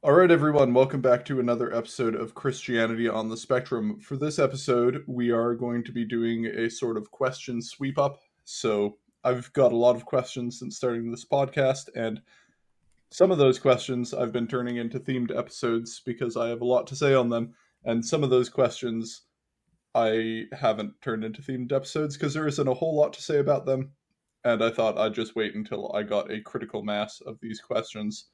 All right, everyone, welcome back to another episode of Christianity on the Spectrum. For this episode, we are going to be doing a sort of question sweep up. So, I've got a lot of questions since starting this podcast, and some of those questions I've been turning into themed episodes because I have a lot to say on them, and some of those questions I haven't turned into themed episodes because there isn't a whole lot to say about them, and I thought I'd just wait until I got a critical mass of these questions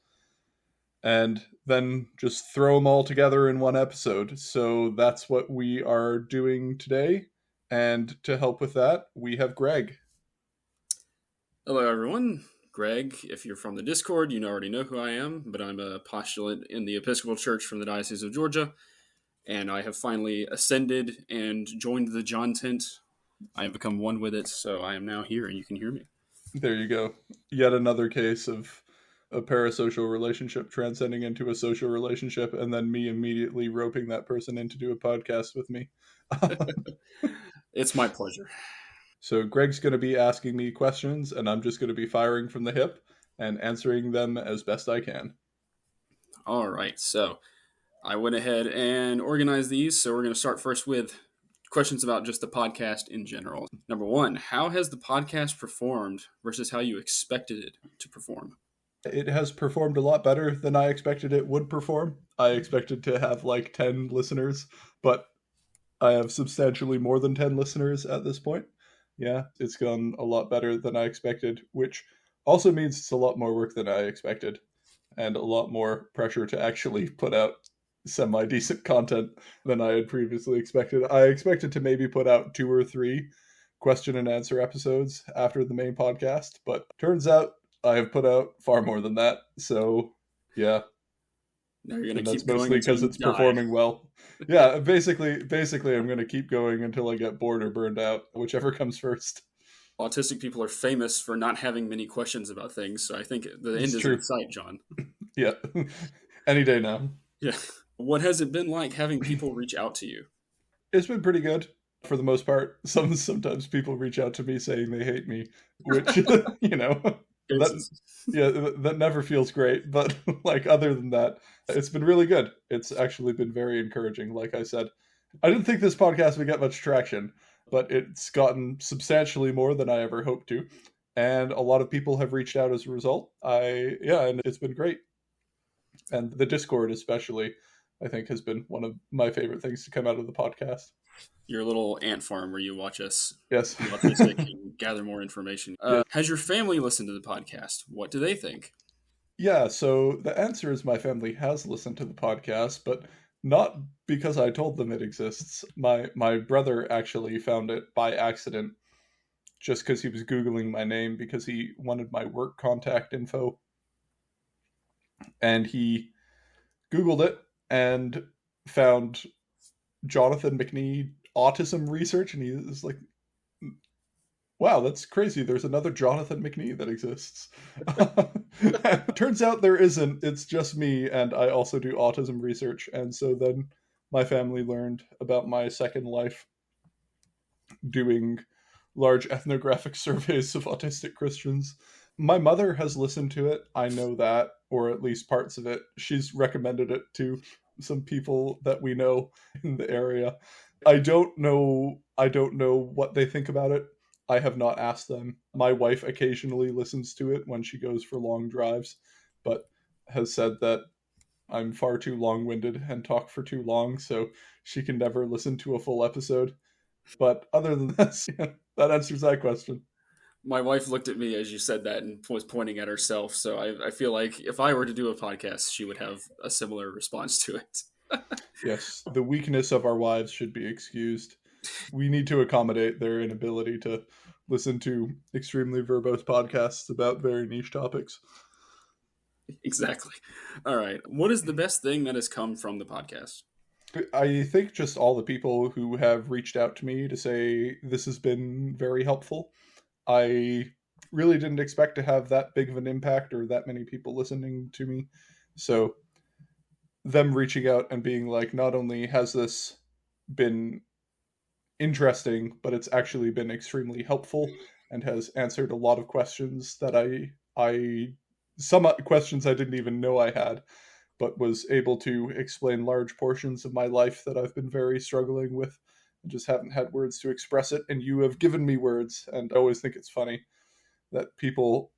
and then just throw them all together in one episode. So that's what we are doing today. And to help with that, we have Greg. Hello, everyone. Greg, if you're from the Discord, you already know who I am, but I'm a postulate in the Episcopal Church from the Diocese of Georgia, and I have finally ascended and joined the John tent. I have become one with it, so I am now here, and you can hear me. There you go. Yet another case of a parasocial relationship transcending into a social relationship, and then me immediately roping that person in to do a podcast with me. It's my pleasure. So Greg's going to be asking me questions, and I'm just going to be firing from the hip and answering them as best I can. All right, so I went ahead and organized these, so we're going to start first with questions about just the podcast in general. Number one, how has the podcast performed versus how you expected it to perform? It has performed a lot better than I expected it would perform. I expected to have like 10 listeners, but I have substantially more than 10 listeners at this point. Yeah, it's gone a lot better than I expected, which also means it's a lot more work than I expected and a lot more pressure to actually put out semi decent content than I had previously expected. I expected to maybe put out 2 or 3 question and answer episodes after the main podcast, but turns out I have put out far more than that. So, yeah, Now you're going to and that's keep going mostly until because you it's die. performing well. Yeah, basically, I'm going to keep going until I get bored or burned out, whichever comes first. Autistic people are famous for not having many questions about things, so I think the end It's is in true. sight, John. Yeah, any day now. Yeah. What has it been like having people reach out to you? It's been pretty good for the most part. Sometimes people reach out to me saying they hate me, which you know that Cases. yeah that never feels great. But like other than that, it's been really good. It's actually been very encouraging. Like I said, I didn't think this podcast would get much traction, but it's gotten substantially more than I ever hoped to, and a lot of people have reached out as a result. And it's been great. And the Discord especially, I think, has been one of my favorite things to come out of the podcast. Your little ant farm where you watch us Yes. be autistic and gather more information. Yes. Has your family listened to the podcast? What do they think? Yeah, so the answer is my family has listened to the podcast, but not because I told them it exists. My brother actually found it by accident just because he was Googling my name because he wanted my work contact info. And he Googled it and found Jonathan McNee autism research, and he was like, wow, that's crazy. There's another Jonathan McNee that exists. Turns out there isn't. It's just me, and I also do autism research. And so then my family learned about my second life doing large ethnographic surveys of autistic Christians. My mother has listened to it. I know that, or at least parts of it. She's recommended it to some people that we know in the area. I don't know what they think about it. I have not asked them. My wife occasionally listens to it when she goes for long drives, but has said that I'm far too long-winded and talk for too long, so she can never listen to a full episode. But other than this, yeah, that answers that question. My wife looked at me as you said that and was pointing at herself, so I feel like if I were to do a podcast, she would have a similar response to it. Yes, the weakness of our wives should be excused. We need to accommodate their inability to listen to extremely verbose podcasts about very niche topics. Exactly. All right. What is the best thing that has come from the podcast? I think just all the people who have reached out to me to say this has been very helpful. I really didn't expect to have that big of an impact or that many people listening to me. So them reaching out and being like, not only has this been interesting, but it's actually been extremely helpful and has answered a lot of questions that I some questions I didn't even know I had. but was able to explain large portions of my life that I've been very struggling with. I just haven't had words to express it, and you have given me words. And I always think it's funny that people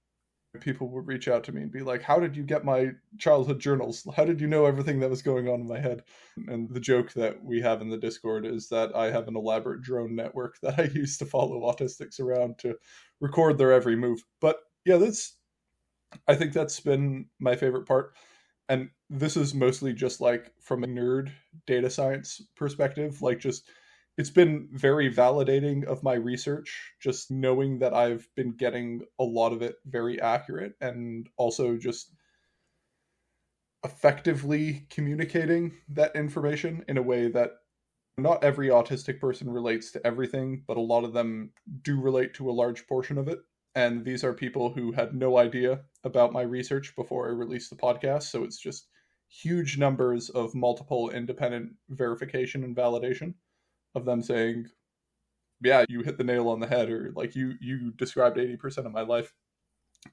would reach out to me and be like, how did you get my childhood journals? How did you know everything that was going on in my head? And the joke that we have in the Discord is that I have an elaborate drone network that I use to follow autistics around to record their every move. But yeah, I think that's been my favorite part. And this is mostly just like from a nerd data science perspective, like just it's been very validating of my research, just knowing that I've been getting a lot of it very accurate, and also just effectively communicating that information in a way that not every autistic person relates to everything, but a lot of them do relate to a large portion of it. And these are people who had no idea about my research before I released the podcast. So it's just huge numbers of multiple independent verification and validation of them saying, yeah, you hit the nail on the head, or like you described 80% of my life.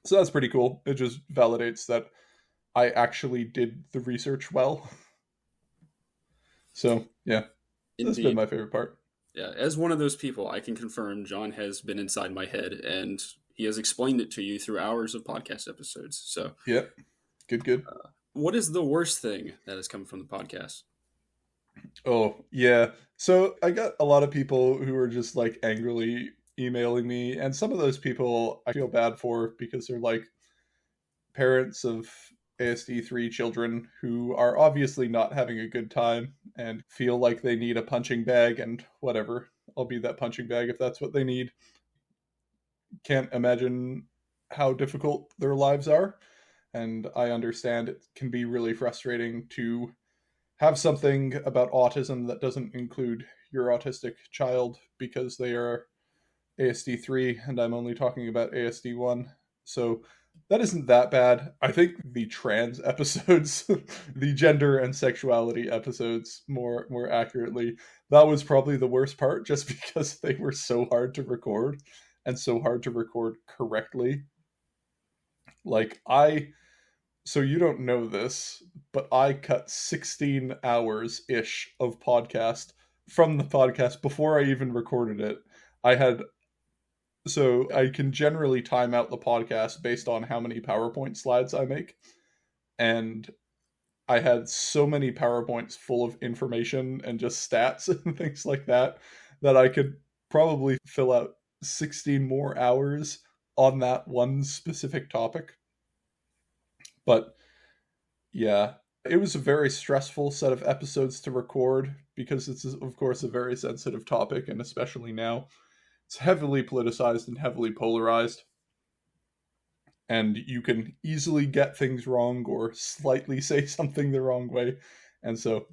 So that's pretty cool. It just validates that I actually did the research well. So yeah, that's been Indeed. my favorite part. Yeah, as one of those people, I can confirm Jon has been inside my head and he has explained it to you through hours of podcast episodes. So, Yeah, good. what is the worst thing that has come from the podcast? Oh, yeah. So I got a lot of people who are just like angrily emailing me, and some of those people I feel bad for because they're like parents of ASD3 children who are obviously not having a good time and feel like they need a punching bag, and whatever. I'll be that punching bag if that's what they need. Can't imagine how difficult their lives are, and I understand it can be really frustrating to have something about autism that doesn't include your autistic child because they are ASD3 and I'm only talking about ASD1. So that isn't that bad. I think the trans episodes, the gender and sexuality episodes more accurately, that was probably the worst part just because they were so hard to record and so hard to record correctly. Like so you don't know this, but I cut 16 hours ish of podcast from the podcast before I even recorded it. I had So I can generally time out the podcast based on how many PowerPoint slides I make. And I had so many PowerPoints full of information and just stats and things like that that I could probably fill out 16 more hours on that one specific topic. But yeah, it was a very stressful set of episodes to record because it's, of course, a very sensitive topic, and especially now, it's heavily politicized and heavily polarized. And you can easily get things wrong or slightly say something the wrong way. And so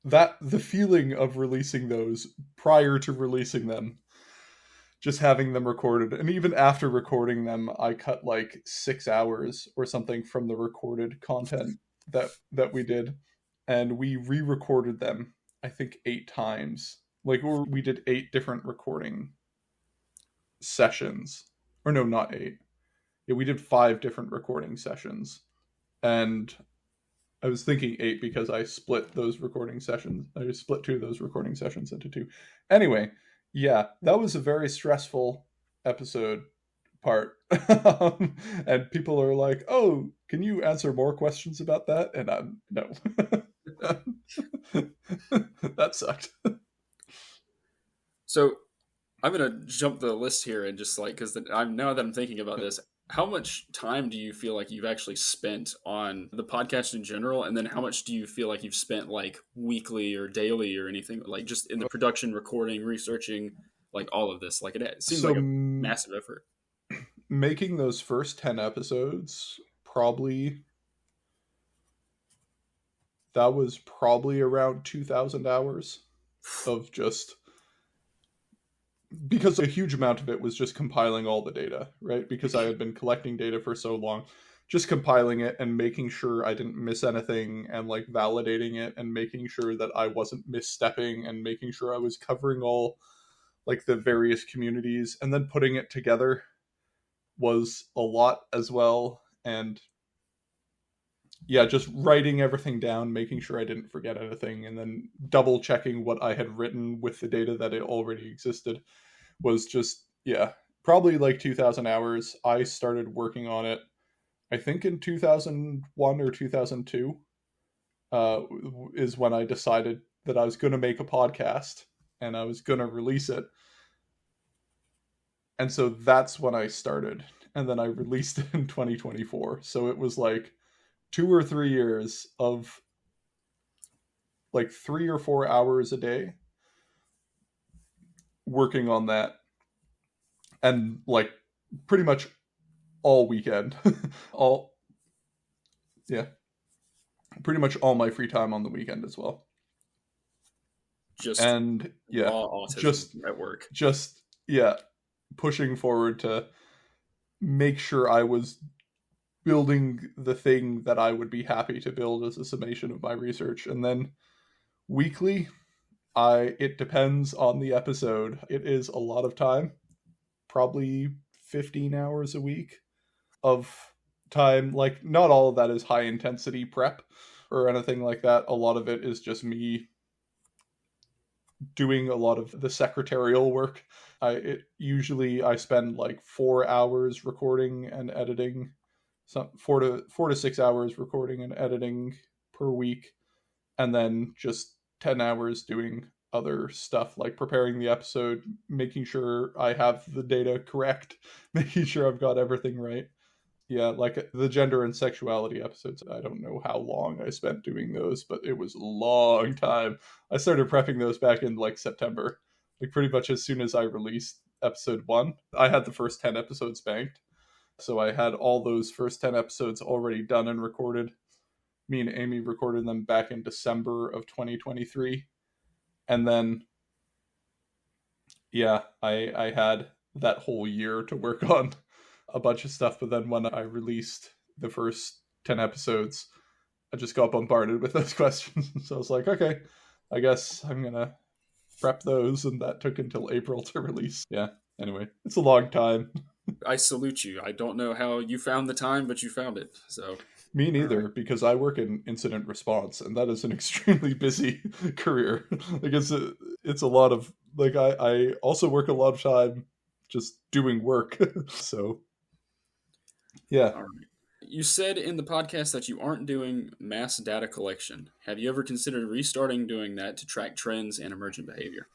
that the feeling of releasing those prior to releasing them, just having them recorded, and even after recording them, I cut like 6 hours or something from the recorded content that we did, and we re-recorded them I think 8 times. Like we did 8 different recording sessions, or no, not 8. Yeah, we did 5 different recording sessions, and I was thinking 8 because I split those recording sessions. I split 2 of those recording sessions into 2. Anyway, yeah, that was a very stressful episode part. And people are like, "Oh, can you answer more questions about that?" And I'm no. That sucked. So, I'm going to jump the list here and just like, because I'm now that I'm thinking about this, how much time do you feel like you've actually spent on the podcast in general? And then how much do you feel like you've spent like weekly or daily or anything, like just in the production, recording, researching, like all of this? Like it seems So like a massive effort. making those first 10 episodes, probably that was probably around 2,000 hours of just, because a huge amount of it was just compiling all the data, right? Because I had been collecting data for so long, just compiling it and making sure I didn't miss anything, and like validating it and making sure that I wasn't misstepping, and making sure I was covering all like the various communities, and then putting it together was a lot as well. And yeah, just writing everything down, making sure I didn't forget anything, and then double checking what I had written with the data that it already existed was just, yeah, probably like 2,000 hours. I started working on it, I think in 2001 or 2002, uh, is when I decided that I was going to make a podcast and I was going to release it. And so that's when I started. And then I released it in 2024. So it was like 2 or 3 years of like 3 or 4 hours a day working on that. And like pretty much all weekend. all, yeah, pretty much all my free time on the weekend as well. Just And yeah, raw autism just, at work. yeah, pushing forward to make sure I was building the thing that I would be happy to build as a summation of my research. And then weekly, it depends on the episode. It is a lot of time, probably 15 hours a week of time. Like, not all of that is high intensity prep or anything like that. A lot of it is just me doing a lot of the secretarial work. Usually I spend like 4 hours recording and editing, some 4 to 6 hours recording and editing per week, and then just 10 hours doing other stuff like preparing the episode, making sure I have the data correct, making sure I've got everything right. Yeah, like the gender and sexuality episodes, I don't know how long I spent doing those, but it was a long time. I started prepping those back in like September. Like pretty much as soon as I released episode 1, I had the first 10 episodes banked. So I had all those first 10 episodes already done and recorded. Me and Amy recorded them back in December of 2023. And then, yeah, I had that whole year to work on a bunch of stuff. But then when I released the first 10 episodes, I just got bombarded with those questions. So I was like, okay, I guess I'm going to prep those. And that took until April to release. Yeah. Anyway, it's a long time. I salute you. I don't know how you found the time, but you found it. So, Me all right. neither, because I work in incident response, and that is an extremely busy career. Like it's a lot of like I also work a lot of time just doing work. So yeah, All right. You said in the podcast that you aren't doing mass data collection. Have you ever considered restarting doing that to track trends and emergent behavior?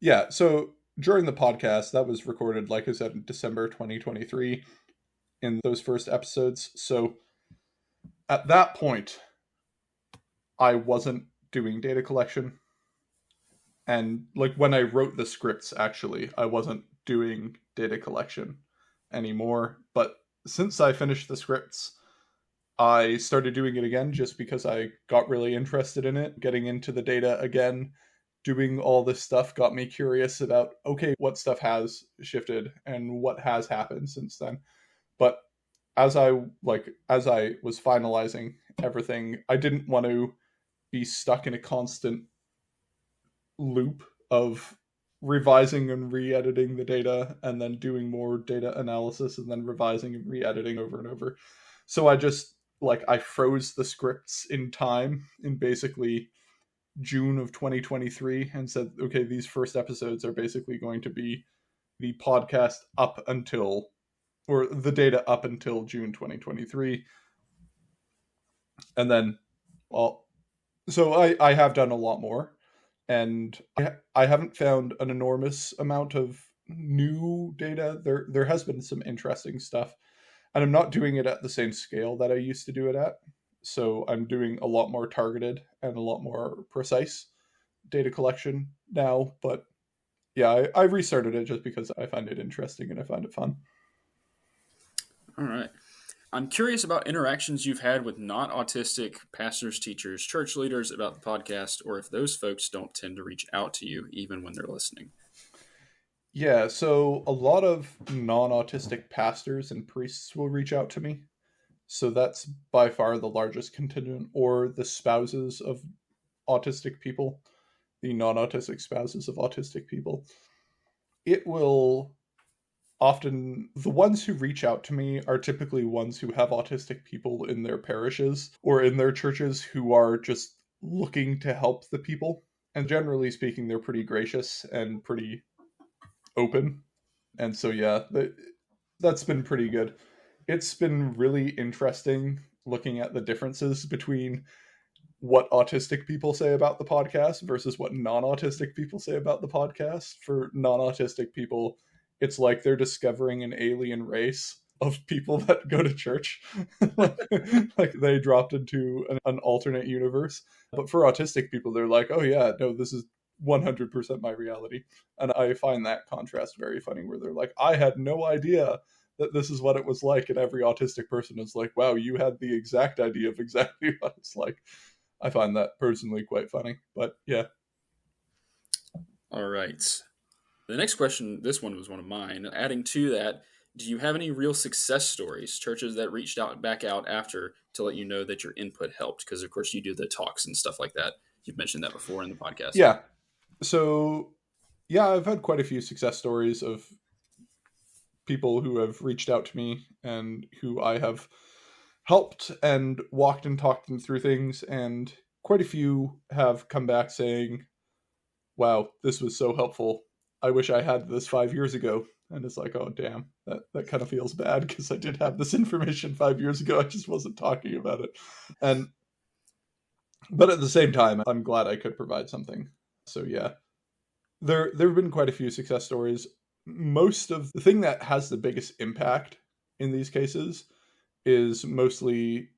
yeah. So during the podcast that was recorded, like I said, in December 2023, in those first episodes. So at that point, I wasn't doing data collection. And like when I wrote the scripts, actually, I wasn't doing data collection anymore. But since I finished the scripts, I started doing it again just because I got really interested in it. Getting into the data again, doing all this stuff got me curious about, okay, what stuff has shifted and what has happened since then. But as I was finalizing everything, I didn't want to be stuck in a constant loop of revising and re-editing the data and then doing more data analysis and then revising and re-editing over and over. So I froze the scripts in time in basically June of 2023 and said, okay, these first episodes are basically going to be the podcast up until, or the data up until June 2023. And then I'll, so I have done a lot more, and I haven't found an enormous amount of new data. There has been some interesting stuff, and I'm not doing it at the same scale that I used to do it at. So I'm doing a lot more targeted and a lot more precise data collection now. But yeah, I restarted it just because I find it interesting and I find it fun. All right. I'm curious about interactions you've had with not autistic pastors, teachers, church leaders about the podcast, or if those folks don't tend to reach out to you even when they're listening. Yeah, so a lot of non-autistic pastors and priests will reach out to me. So that's by far the largest contingent, or the spouses of autistic people, the non autistic spouses of autistic people. It will, often the ones who reach out to me are typically ones who have autistic people in their parishes or in their churches who are just looking to help the people. And generally speaking, they're pretty gracious and pretty open. And so, yeah, that's been pretty good. It's been really interesting looking at the differences between what autistic people say about the podcast versus what non-autistic people say about the podcast. For non-autistic people, it's like they're discovering an alien race of people that go to church. like they dropped into an alternate universe. But for autistic people, they're like, oh yeah, no, this is 100% my reality. And I find that contrast very funny, where they're like, I had no idea that this is what it was like. And every autistic person is like, wow, you had the exact idea of exactly what it's like. I find that personally quite funny, but yeah. All right. The next question, this one was one of mine. Adding to that, do you have any real success stories, churches that reached out back out after to let you know that your input helped? Because, of course, you do the talks and stuff like that. You've mentioned that before in the podcast. Yeah. So, yeah, I've had quite a few success stories of people who have reached out to me and who I have helped and walked and talked them through things. And quite a few have come back saying, wow, this was so helpful. I wish I had this 5 years ago. And it's like, oh, damn, that kind of feels bad because I did have this information 5 years ago. I just wasn't talking about it. But at the same time, I'm glad I could provide something. So yeah, there have been quite a few success stories. Most of the thing that has the biggest impact in these cases is mostly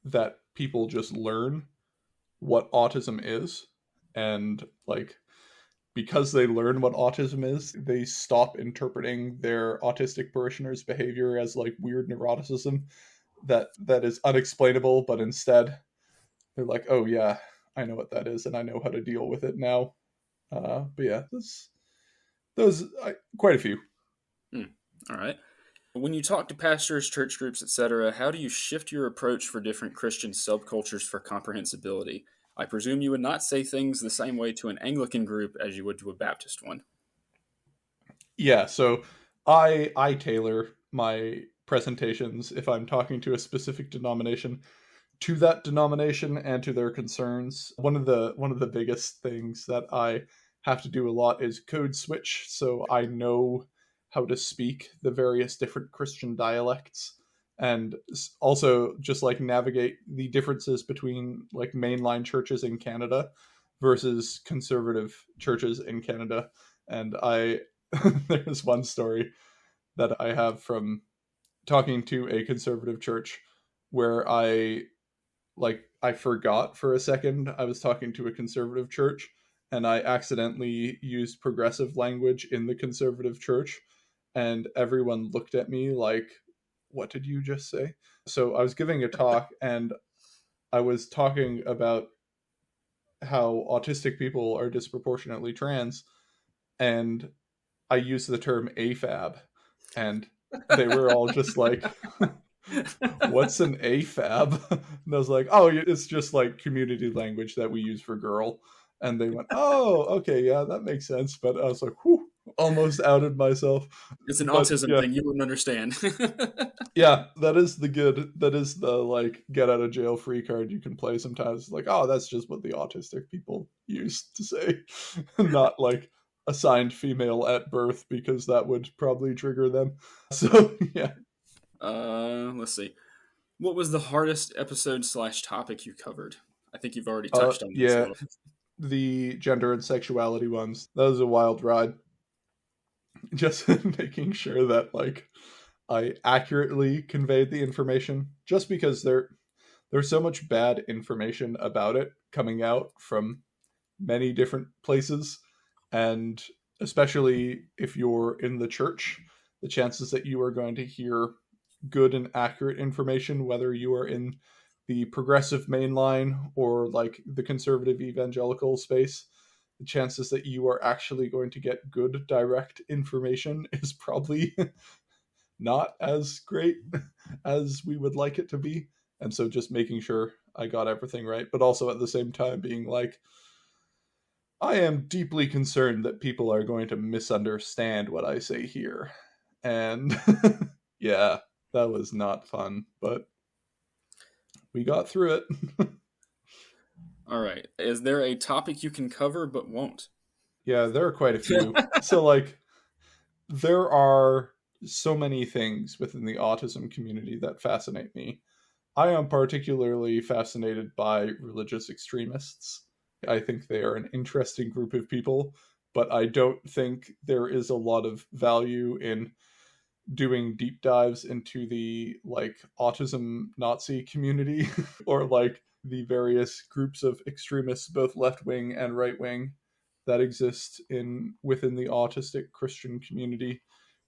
that people just learn what autism is, and like, because they learn what autism is, they stop interpreting their autistic parishioners' behavior as like weird neuroticism that is unexplainable, but instead they're like, oh yeah, I know what that is and I know how to deal with it now. But yeah, those quite a few. All right. When you talk to pastors, church groups, etc., how do you shift your approach for different Christian subcultures for comprehensibility? I presume you would not say things the same way to an Anglican group as you would to a Baptist one. Yeah, so I tailor my presentations if I'm talking to a specific denomination to that denomination and to their concerns. One of the biggest things that I have to do a lot is code switch, so I know how to speak the various different Christian dialects, and also just like navigate the differences between like mainline churches in Canada versus conservative churches in Canada. And I there's one story that I have from talking to a conservative church where I forgot for a second I was talking to a conservative church, and I accidentally used progressive language in the conservative church, and everyone looked at me like, what did you just say? So I was giving a talk and I was talking about how autistic people are disproportionately trans, and I used the term AFAB, and they were all just like, what's an AFAB? And I was like, oh, it's just like community language that we use for girl. And they went, oh, okay, yeah, that makes sense. But I was like, whew, almost outed myself. It's an But autism yeah, thing you wouldn't understand. yeah, that is the like get out of jail free card you can play sometimes. It's like, oh, that's just what the autistic people use to say, not like assigned female at birth, because that would probably trigger them. So yeah. Let's see. What was the hardest episode / topic you covered? I think you've already touched on this a Yeah, little. the gender and sexuality ones. That was a wild ride. Just making sure that like I accurately conveyed the information, just because there's so much bad information about it coming out from many different places, and especially if you're in the church, the chances that you are going to hear good and accurate information, whether you are in the progressive mainline or like the conservative evangelical space, the chances that you are actually going to get good direct information is probably not as great as we would like it to be. And so just making sure I got everything right, but also at the same time being like, I am deeply concerned that people are going to misunderstand what I say here. And yeah, that was not fun, but we got through it. All right. Is there a topic you can cover but won't? Yeah, there are quite a few. So, like, there are so many things within the autism community that fascinate me. I am particularly fascinated by religious extremists. I think they are an interesting group of people, but I don't think there is a lot of value in doing deep dives into the like autism Nazi community or like the various groups of extremists, both left wing and right wing, that exist in within the autistic Christian community.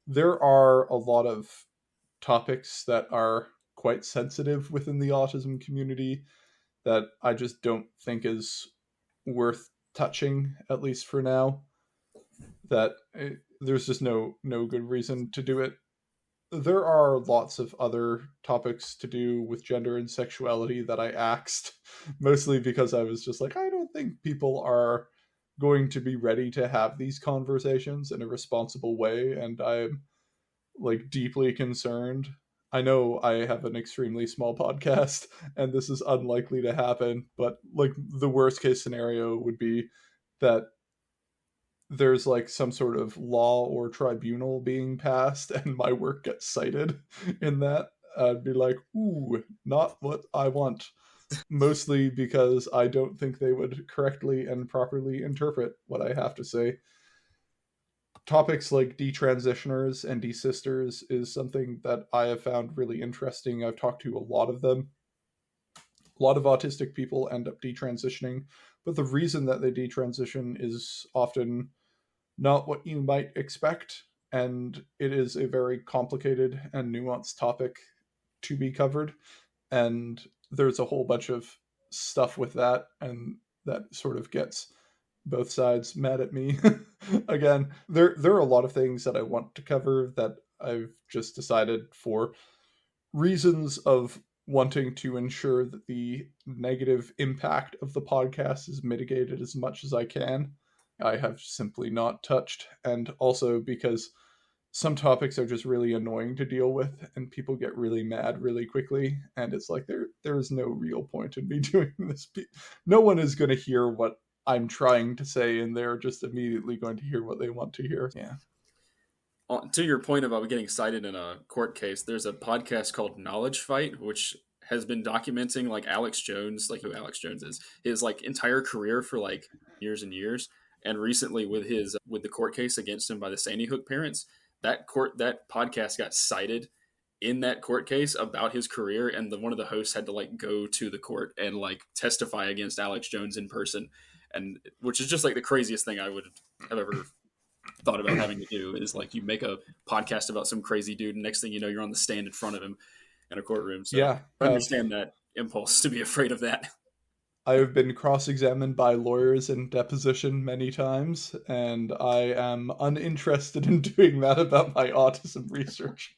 There are a lot of topics that are quite sensitive within the autism community that I just don't think is worth touching, at least for now. That there's just no good reason to do it. There are lots of other topics to do with gender and sexuality that I axed, mostly because I was just like, I don't think people are going to be ready to have these conversations in a responsible way, and I'm like deeply concerned. I know I have an extremely small podcast and this is unlikely to happen, but like the worst case scenario would be that there's like some sort of law or tribunal being passed and my work gets cited in that. I'd be like, ooh, not what I want. Mostly because I don't think they would correctly and properly interpret what I have to say. Topics like detransitioners and desisters is something that I have found really interesting. I've talked to a lot of them. A lot of autistic people end up detransitioning, but the reason that they detransition is often not what you might expect, and it is a very complicated and nuanced topic to be covered. And there's a whole bunch of stuff with that, and that sort of gets both sides mad at me. Again, there are a lot of things that I want to cover that I've just decided, for reasons of wanting to ensure that the negative impact of the podcast is mitigated as much as I can, I have simply not touched. And also because some topics are just really annoying to deal with and people get really mad really quickly, and it's like there is no real point in me doing this. No one is going to hear what I'm trying to say, and they're just immediately going to hear what they want to hear. Yeah. To your point about getting cited in a court case, there's a podcast called Knowledge Fight, which has been documenting like Alex Jones, like who Alex Jones is, his like entire career for like years and years. And recently with the court case against him by the Sandy Hook parents, that podcast got cited in that court case about his career, and one of the hosts had to like go to the court and like testify against Alex Jones in person, and which is just like the craziest thing I would have ever thought about having to do, is like you make a podcast about some crazy dude and next thing you know you're on the stand in front of him in a courtroom. So Yeah. I understand that impulse to be afraid of that. I have been cross-examined by lawyers in deposition many times, and I am uninterested in doing that about my autism research.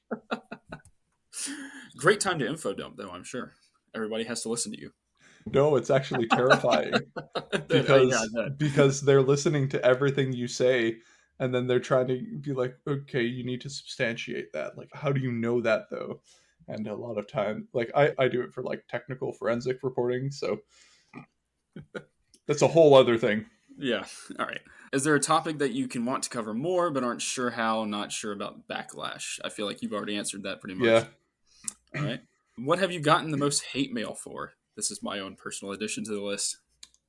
Great time to info dump though, I'm sure everybody has to listen to you. No, it's actually terrifying because they're listening to everything you say, and then they're trying to be like, okay, you need to substantiate that. Like, how do you know that though? And a lot of time, like I do it for like technical forensic reporting, so that's a whole other thing. Yeah. All right. Is there a topic that you can want to cover more but aren't sure how, not sure about backlash? I feel like you've already answered that pretty much. Yeah. All right. What have you gotten the most hate mail for? This is my own personal addition to the list.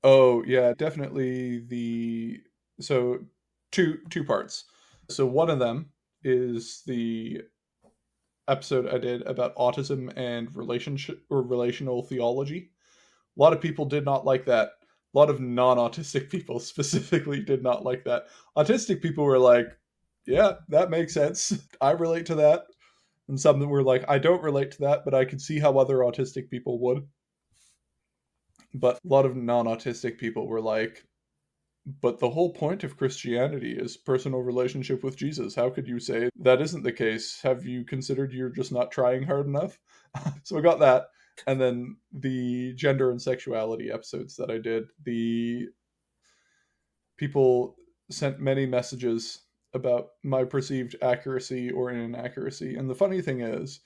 Oh, yeah, definitely so two parts. So one of them is the episode I did about autism and relationship or relational theology. A lot of people did not like that. A lot of non-autistic people specifically did not like that. Autistic people were like, yeah, that makes sense. I relate to that. And some that were like, I don't relate to that, but I could see how other autistic people would. But a lot of non-autistic people were like, but the whole point of Christianity is personal relationship with Jesus. How could you say that isn't the case? Have you considered you're just not trying hard enough? So I got that. And then the gender and sexuality episodes that I did, the people sent many messages about my perceived accuracy or inaccuracy. And the funny thing is,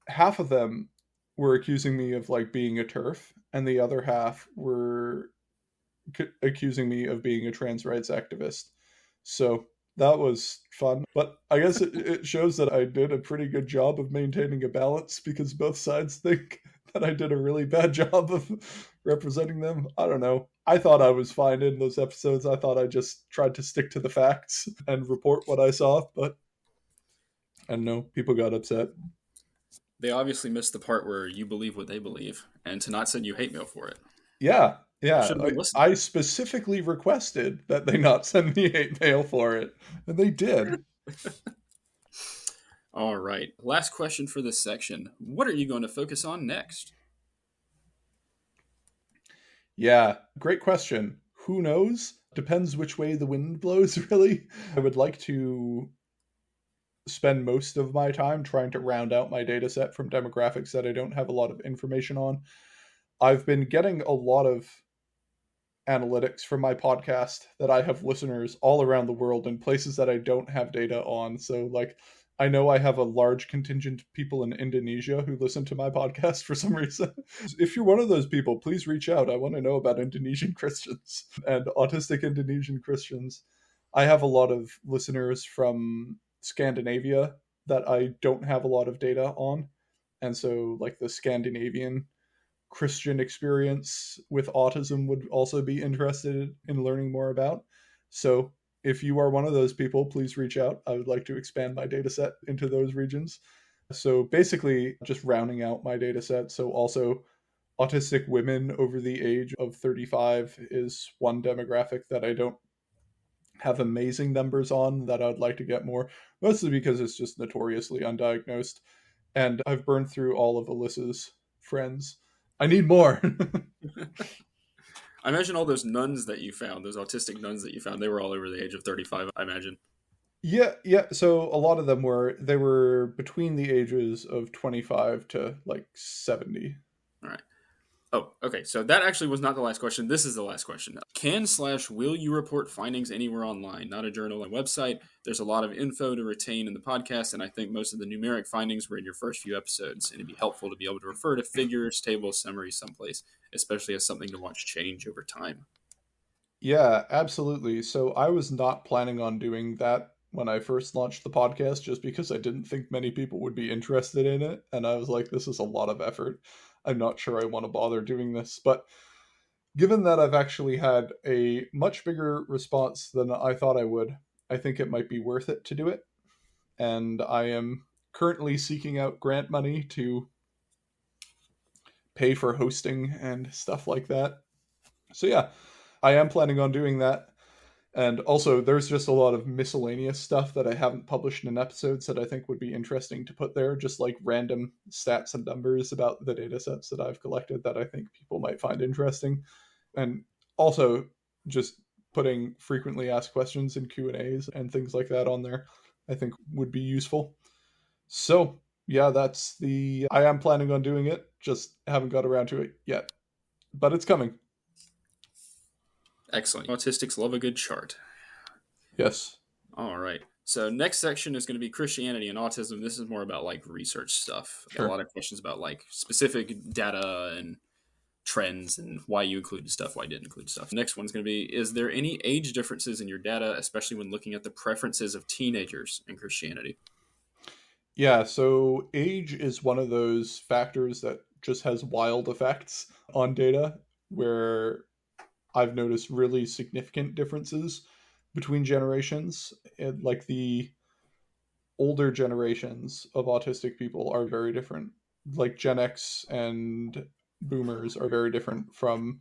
half of them were accusing me of like being a TERF, and the other half were accusing me of being a trans rights activist. So that was fun. But I guess it shows that I did a pretty good job of maintaining a balance, because both sides think that I did a really bad job of representing them. I don't know. I thought I was fine in those episodes. I thought I just tried to stick to the facts and report what I saw, but I don't know. People got upset. They obviously missed the part where you believe what they believe, and to not send you hate mail for it. Yeah, You yeah. should have been listening. I specifically requested that they not send me hate mail for it, and they did. All right. Last question for this section. What are you going to focus on next? Yeah, great question. Who knows? Depends which way the wind blows, really. I would like to spend most of my time trying to round out my data set from demographics that I don't have a lot of information on. I've been getting a lot of analytics from my podcast that I have listeners all around the world in places that I don't have data on. So, like, I know I have a large contingent of people in Indonesia who listen to my podcast for some reason. If you're one of those people, please reach out. I want to know about Indonesian Christians and autistic Indonesian Christians. I have a lot of listeners from Scandinavia that I don't have a lot of data on. And so, like, the Scandinavian Christian experience with autism would also be interested in learning more about. So if you are one of those people, please reach out. I would like to expand my data set into those regions. So basically, just rounding out my data set. So also, autistic women over the age of 35 is one demographic that I don't have amazing numbers on, that I'd like to get more, mostly because it's just notoriously undiagnosed. And I've burned through all of Alyssa's friends. I need more. I imagine all those nuns that you found, those autistic nuns that you found, they were all over the age of 35, I imagine. Yeah. So a lot of them were between the ages of 25 to like 70. All right. Oh, okay. So that actually was not the last question. This is the last question. Will you report findings anywhere online? Not a journal and website. There's a lot of info to retain in the podcast, and I think most of the numeric findings were in your first few episodes, and it'd be helpful to be able to refer to figures, tables, summaries someplace, especially as something to watch change over time. Yeah, absolutely. So I was not planning on doing that when I first launched the podcast, just because I didn't think many people would be interested in it. And I was like, this is a lot of effort. I'm not sure I want to bother doing this. But given that I've actually had a much bigger response than I thought I would, I think it might be worth it to do it. And I am currently seeking out grant money to pay for hosting and stuff like that. So yeah, I am planning on doing that. And also, there's just a lot of miscellaneous stuff that I haven't published in episodes that I think would be interesting to put there, just like random stats and numbers about the data sets that I've collected that I think people might find interesting. And also, just putting frequently asked questions and Q&As and things like that on there, I think would be useful. So, yeah, I am planning on doing it, just haven't got around to it yet. But it's coming. Excellent. Autistics love a good chart. Yes. All right. So next section is going to be Christianity and autism. This is more about like research stuff. Sure. A lot of questions about like specific data and trends and why you included stuff, why you didn't include stuff. Next one's going to be, is there any age differences in your data, especially when looking at the preferences of teenagers in Christianity? Yeah, so age is one of those factors that just has wild effects on data, where I've noticed really significant differences between generations. And like the older generations of autistic people are very different. Like Gen X and boomers are very different from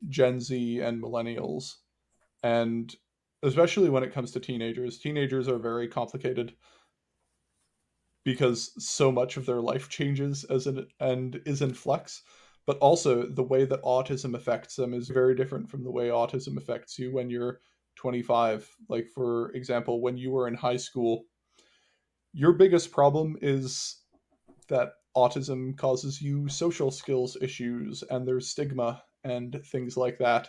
Gen Z and millennials. And especially when it comes to teenagers are very complicated because so much of their life changes and is in flux. But also, the way that autism affects them is very different from the way autism affects you when you're 25. Like, for example, when you were in high school, your biggest problem is that autism causes you social skills issues, and there's stigma and things like that.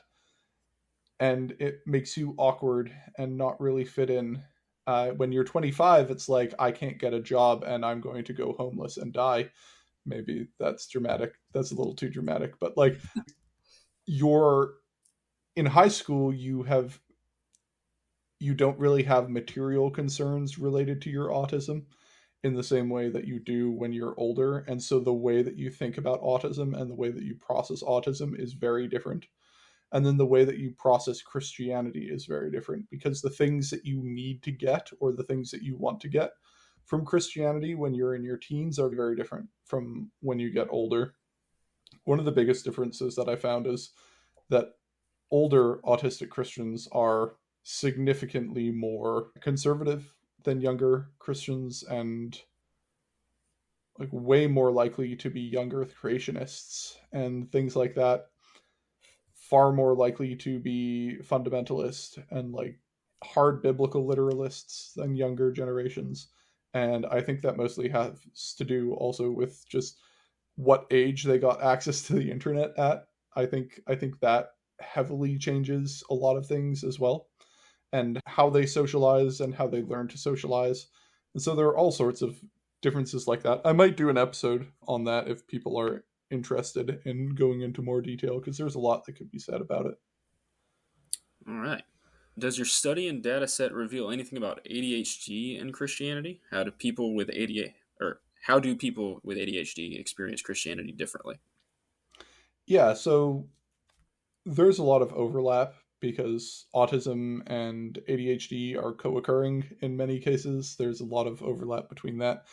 And it makes you awkward and not really fit in. When you're 25, it's like, I can't get a job and I'm going to go homeless and die. Maybe that's dramatic. That's a little too dramatic. But like, you're in high school, you don't really have material concerns related to your autism in the same way that you do when you're older. And so the way that you think about autism and the way that you process autism is very different. And then the way that you process Christianity is very different, because the things that you need to get or the things that you want to get from Christianity when you're in your teens are very different from when you get older. One of the biggest differences that I found is that older autistic Christians are significantly more conservative than younger Christians, and like way more likely to be young earth creationists and things like that, far more likely to be fundamentalist and like hard biblical literalists than younger generations. And I think that mostly has to do also with just what age they got access to the internet at. I think that heavily changes a lot of things as well, and how they socialize and how they learn to socialize. And so there are all sorts of differences like that. I might do an episode on that if people are interested in going into more detail, because there's a lot that could be said about it. All right. Does your study and data set reveal anything about ADHD and Christianity? How do people with ADHD experience Christianity differently? Yeah, so there's a lot of overlap because autism and ADHD are co-occurring in many cases. There's a lot of overlap between that.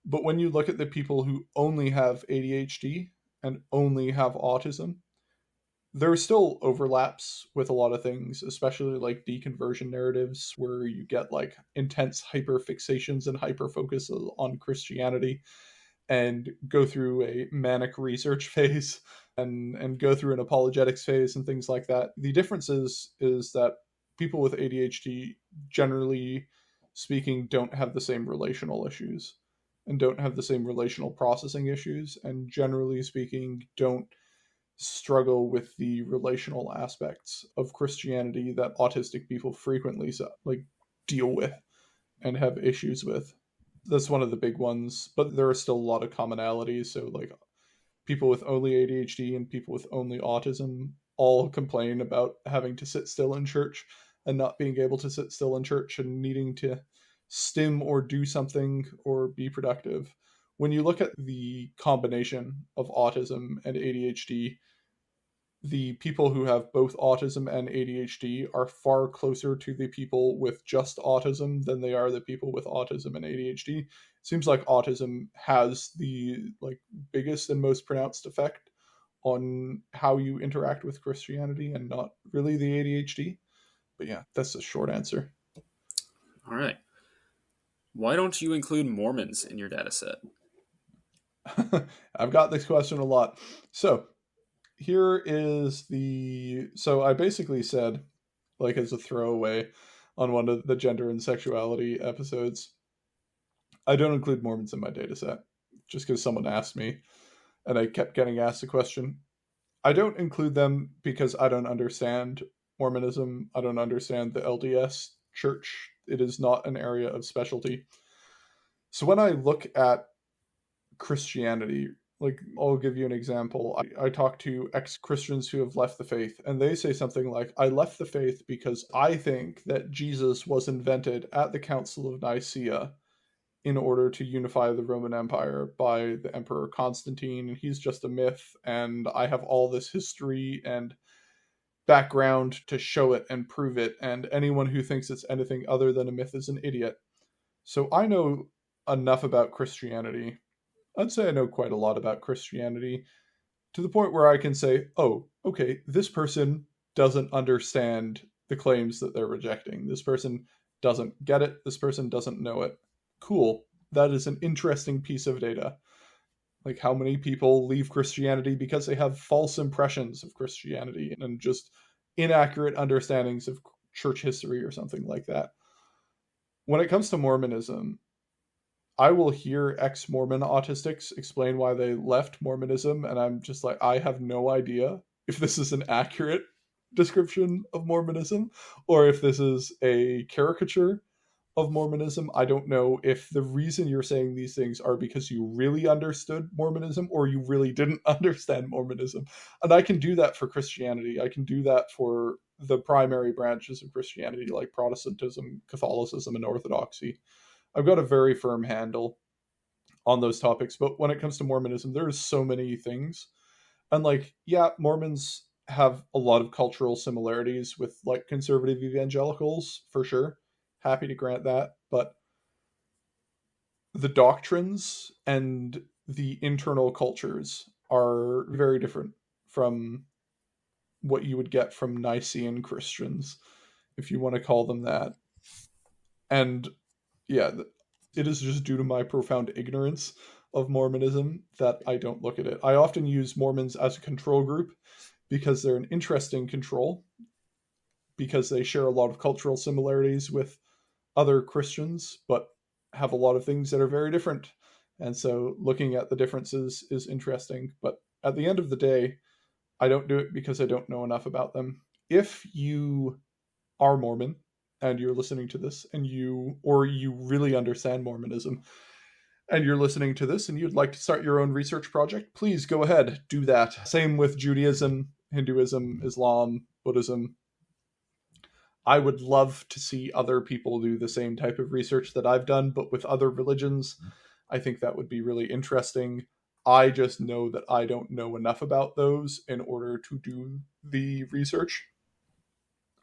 But when you look at the people who only have ADHD and only have autism, there are still overlaps with a lot of things, especially like deconversion narratives where you get like intense hyperfixations and hyperfocus on Christianity and go through a manic research phase and go through an apologetics phase and things like that. The difference is that people with ADHD, generally speaking, don't have the same relational issues and don't have the same relational processing issues, and generally speaking don't struggle with the relational aspects of Christianity that autistic people frequently like deal with and have issues with. That's one of the big ones, but there are still a lot of commonalities. So like people with only ADHD and people with only autism all complain about having to sit still in church and not being able to sit still in church and needing to stim or do something or be productive. When you look at the combination of autism and ADHD, the people who have both autism and ADHD are far closer to the people with just autism than they are the people with autism and ADHD. It seems like autism has the like biggest and most pronounced effect on how you interact with Christianity and not really the ADHD. But yeah, that's a short answer. All right. Why don't you include Mormons in your data set? I've got this question a lot. So so I basically said, like as a throwaway on one of the gender and sexuality episodes, I don't include Mormons in my data set just because someone asked me and I kept getting asked the question. I don't include them because I don't understand Mormonism. I don't understand the LDS church. It is not an area of specialty. So when I look at Christianity, like I'll give you an example. I talk to ex-Christians who have left the faith, and they say something like, I left the faith because I think that Jesus was invented at the Council of Nicaea in order to unify the Roman Empire by the Emperor Constantine, and he's just a myth, and I have all this history and background to show it and prove it, and anyone who thinks it's anything other than a myth is an idiot. So I know enough about Christianity. I'd say I know quite a lot about Christianity to the point where I can say, oh, okay, this person doesn't understand the claims that they're rejecting. This person doesn't get it. This person doesn't know it. Cool. That is an interesting piece of data. Like how many people leave Christianity because they have false impressions of Christianity and just inaccurate understandings of church history or something like that. When it comes to Mormonism, I will hear ex-Mormon autistics explain why they left Mormonism, and I'm just like, I have no idea if this is an accurate description of Mormonism or if this is a caricature of Mormonism. I don't know if the reason you're saying these things are because you really understood Mormonism or you really didn't understand Mormonism. And I can do that for Christianity. I can do that for the primary branches of Christianity, like Protestantism, Catholicism, and Orthodoxy. I've got a very firm handle on those topics. But when it comes to Mormonism, there's so many things. And like, yeah, Mormons have a lot of cultural similarities with like conservative evangelicals, for sure. Happy to grant that. But the doctrines and the internal cultures are very different from what you would get from Nicene Christians, if you want to call them that. And yeah, it is just due to my profound ignorance of Mormonism that I don't look at it. I often use Mormons as a control group because they're an interesting control, because they share a lot of cultural similarities with other Christians, but have a lot of things that are very different. And so looking at the differences is interesting. But at the end of the day, I don't do it because I don't know enough about them. If you are Mormon and you're listening to this and you really understand Mormonism and you're listening to this and you'd like to start your own research project, please go ahead, do that. Same with Judaism, Hinduism, Islam, Buddhism. I would love to see other people do the same type of research that I've done, but with other religions. I think that would be really interesting. I just know that I don't know enough about those in order to do the research.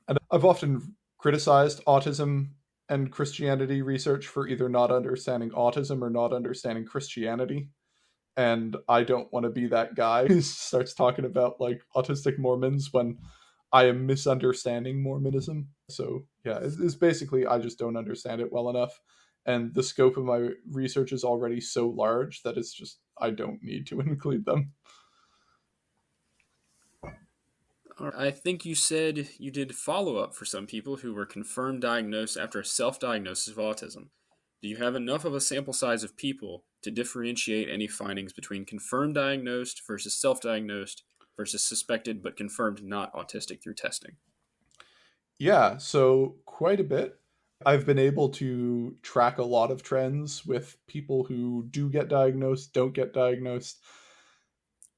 And I've often criticized autism and Christianity research for either not understanding autism or not understanding Christianity. And I don't want to be that guy who starts talking about like autistic Mormons when I am misunderstanding Mormonism. So yeah, it's basically I just don't understand it well enough. And the scope of my research is already so large that it's just I don't need to include them. I think you said you did follow up for some people who were confirmed diagnosed after a self diagnosis of autism. Do you have enough of a sample size of people to differentiate any findings between confirmed diagnosed versus self diagnosed versus suspected but confirmed not autistic through testing? Yeah, so quite a bit. I've been able to track a lot of trends with people who do get diagnosed, don't get diagnosed.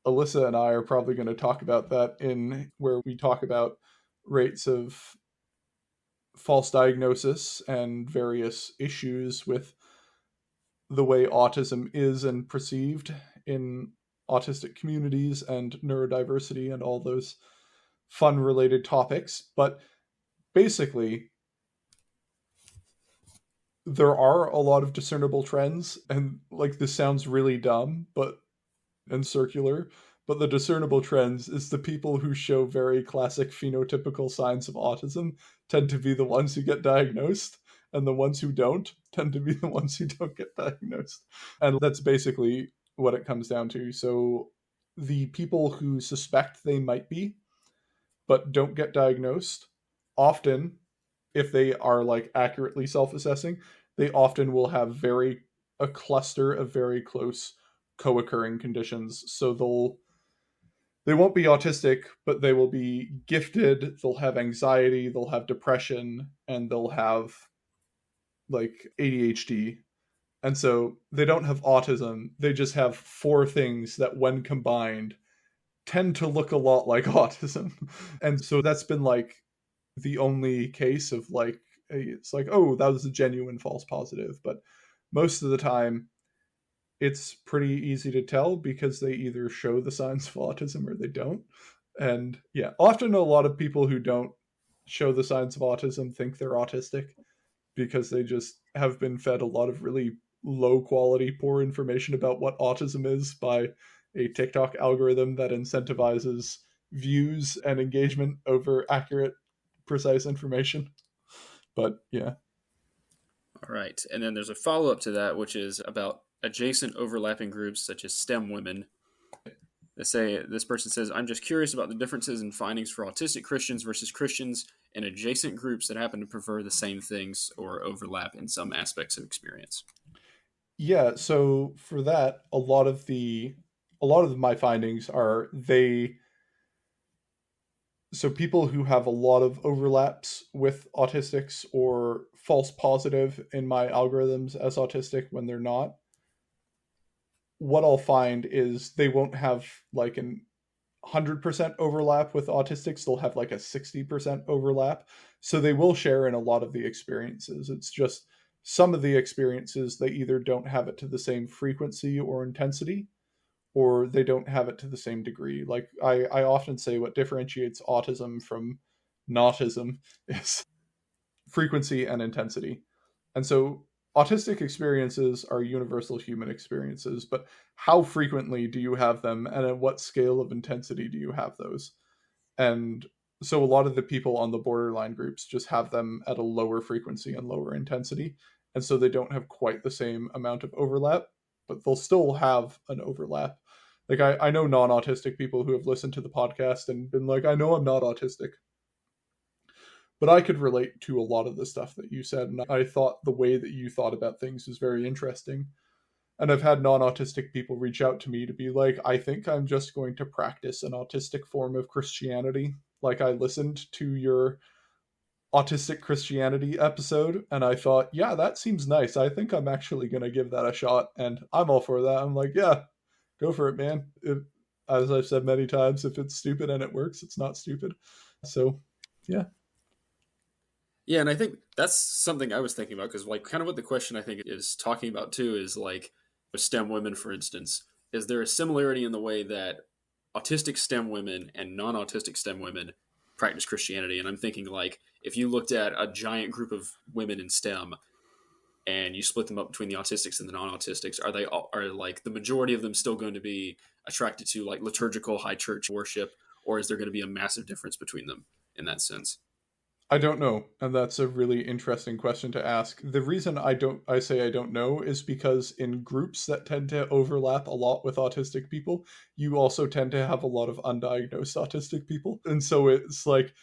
Alyssa and I are probably going to talk about that in where we talk about rates of false diagnosis and various issues with the way autism is and perceived in autistic communities and neurodiversity and all those fun related topics. But basically, there are a lot of discernible trends, and like this sounds really dumb, but and circular, but the discernible trends is the people who show very classic phenotypical signs of autism tend to be the ones who get diagnosed, and the ones who don't tend to be the ones who don't get diagnosed. And that's basically what it comes down to. So the people who suspect they might be, but don't get diagnosed, often, if they are like accurately self-assessing, they often will have a cluster of very close co-occurring conditions. So they won't be autistic, but they will be gifted, they'll have anxiety, they'll have depression, and they'll have like ADHD. And so they don't have autism, they just have four things that when combined tend to look a lot like autism. And so that's been like the only case of like it's like, oh, that was a genuine false positive. But most of the time it's pretty easy to tell because they either show the signs of autism or they don't. And yeah, often a lot of people who don't show the signs of autism think they're autistic because they just have been fed a lot of really low quality, poor information about what autism is by a TikTok algorithm that incentivizes views and engagement over accurate, precise information. But yeah. All right. And then there's a follow up to that, which is about adjacent overlapping groups such as STEM women. They say this person says, I'm just curious about the differences in findings for autistic Christians versus Christians and adjacent groups that happen to prefer the same things or overlap in some aspects of experience. Yeah, so for that, a lot of my findings are they so people who have a lot of overlaps with autistics or false positive in my algorithms as autistic when they're not, what I'll find is they won't have like an 100% overlap with autistics. They'll have like a 60% overlap. So they will share in a lot of the experiences. It's just some of the experiences, they either don't have it to the same frequency or intensity, or they don't have it to the same degree. Like I often say what differentiates autism from nautism is frequency and intensity. And so autistic experiences are universal human experiences, but how frequently do you have them and at what scale of intensity do you have those? And so a lot of the people on the borderline groups just have them at a lower frequency and lower intensity. And so they don't have quite the same amount of overlap, but they'll still have an overlap. Like I know non-autistic people who have listened to the podcast and been like, I know I'm not autistic, but I could relate to a lot of the stuff that you said. And I thought the way that you thought about things is very interesting. And I've had non-autistic people reach out to me to be like, I think I'm just going to practice an autistic form of Christianity. Like I listened to your autistic Christianity episode and I thought, yeah, that seems nice. I think I'm actually going to give that a shot. And I'm all for that. I'm like, yeah, go for it, man. As I've said many times, if it's stupid and it works, it's not stupid. So, yeah. Yeah, and I think that's something I was thinking about because, like, kind of what the question I think is talking about too is like STEM women, for instance. Is there a similarity in the way that autistic STEM women and non-autistic STEM women practice Christianity? And I'm thinking like if you looked at a giant group of women in STEM and you split them up between the autistics and the non-autistics, are like the majority of them still going to be attracted to like liturgical high church worship, or is there going to be a massive difference between them in that sense? I don't know, and that's a really interesting question to ask. The reason I say I don't know is because in groups that tend to overlap a lot with autistic people, you also tend to have a lot of undiagnosed autistic people. And so it's like,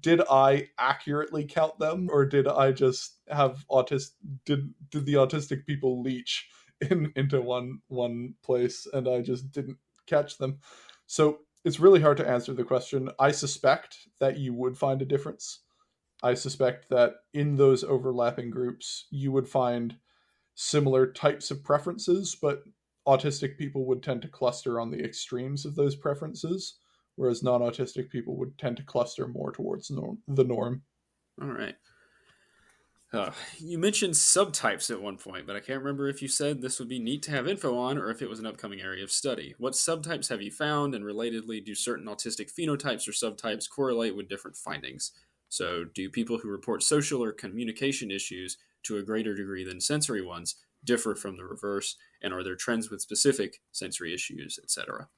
did I accurately count them, or did I just have did the autistic people leach into one place and I just didn't catch them? So it's really hard to answer the question. I suspect that you would find a difference. I suspect that in those overlapping groups, you would find similar types of preferences, but autistic people would tend to cluster on the extremes of those preferences, whereas non autistic people would tend to cluster more towards the norm. All right. You mentioned subtypes at one point, but I can't remember if you said this would be neat to have info on or if it was an upcoming area of study. What subtypes have you found, and relatedly, do certain autistic phenotypes or subtypes correlate with different findings? So, do people who report social or communication issues to a greater degree than sensory ones differ from the reverse, and are there trends with specific sensory issues, etc.?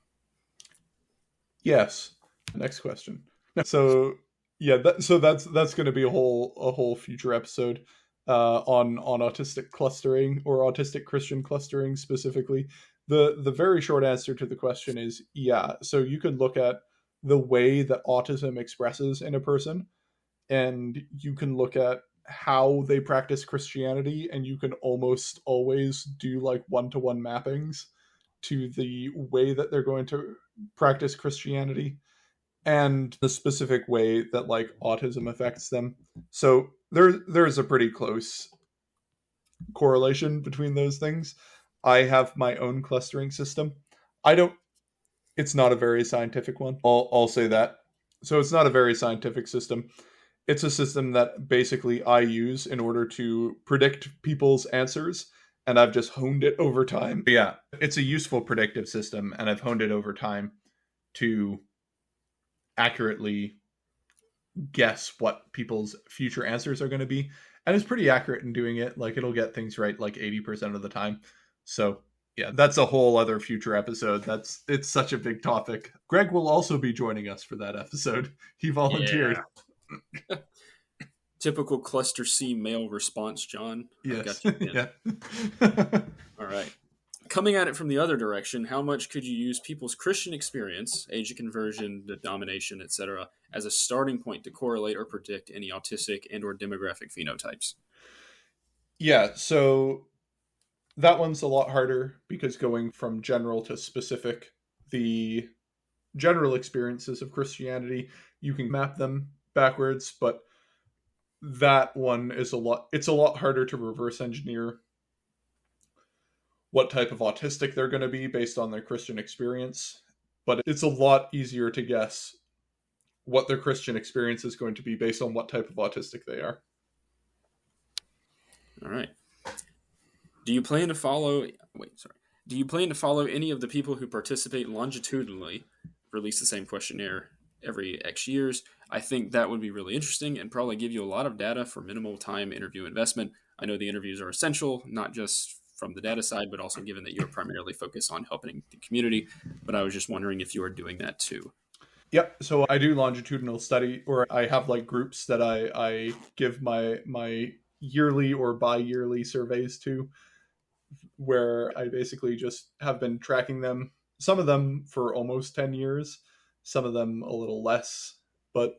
Yes. Next question. So yeah, that's going to be a whole future episode on autistic clustering or autistic Christian clustering specifically. The very short answer to the question is yeah. So you can look at the way that autism expresses in a person, and you can look at how they practice Christianity, and you can almost always do like one-to-one mappings to the way that they're going to practice Christianity and the specific way that like autism affects them. So there's a pretty close correlation between those things. I have my own clustering system. I don't It's not a very scientific one. I'll say that. So it's not a very scientific system. It's a system that basically I use in order to predict people's answers, and I've just honed it over time. But yeah, it's a useful predictive system, and I've honed it over time to accurately guess what people's future answers are going to be. And it's pretty accurate in doing it. Like it'll get things right like 80% of the time. So yeah, that's a whole other future episode. It's such a big topic. Greg will also be joining us for that episode. He volunteered. Yeah. Typical cluster C male response, John. Yes. Yeah. All right. Coming at it from the other direction, how much could you use people's Christian experience, age of conversion, denomination, etc., as a starting point to correlate or predict any autistic and or demographic phenotypes? Yeah, so that one's a lot harder because going from general to specific, the general experiences of Christianity, you can map them backwards, but that one is it's a lot harder to reverse engineer what type of autistic they're going to be based on their Christian experience, but it's a lot easier to guess what their Christian experience is going to be based on what type of autistic they are. All right. Do you plan to follow? Wait, sorry. Do you plan to follow any of the people who participate longitudinally, release the same questionnaire every X years? I think that would be really interesting and probably give you a lot of data for minimal time interview investment. I know the interviews are essential, not just from the data side, but also given that you're primarily focused on helping the community. But I was just wondering if you are doing that too. Yep. So I do longitudinal study, or I have like groups that I give my yearly or bi-yearly surveys to, where I basically just have been tracking them. Some of them for almost 10 years, some of them a little less, but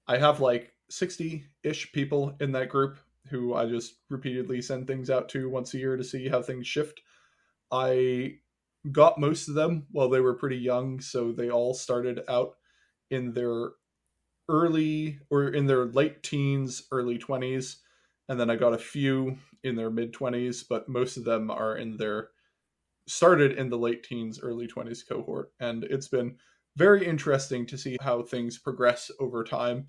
I have like 60-ish people in that group who I just repeatedly send things out to once a year to see how things shift. I got most of them while they were pretty young, so they all started out in their early or in their late teens, early 20s, and then I got a few in their mid 20s, but most of them are in their started in the late teens, early 20s cohort, and it's been very interesting to see how things progress over time.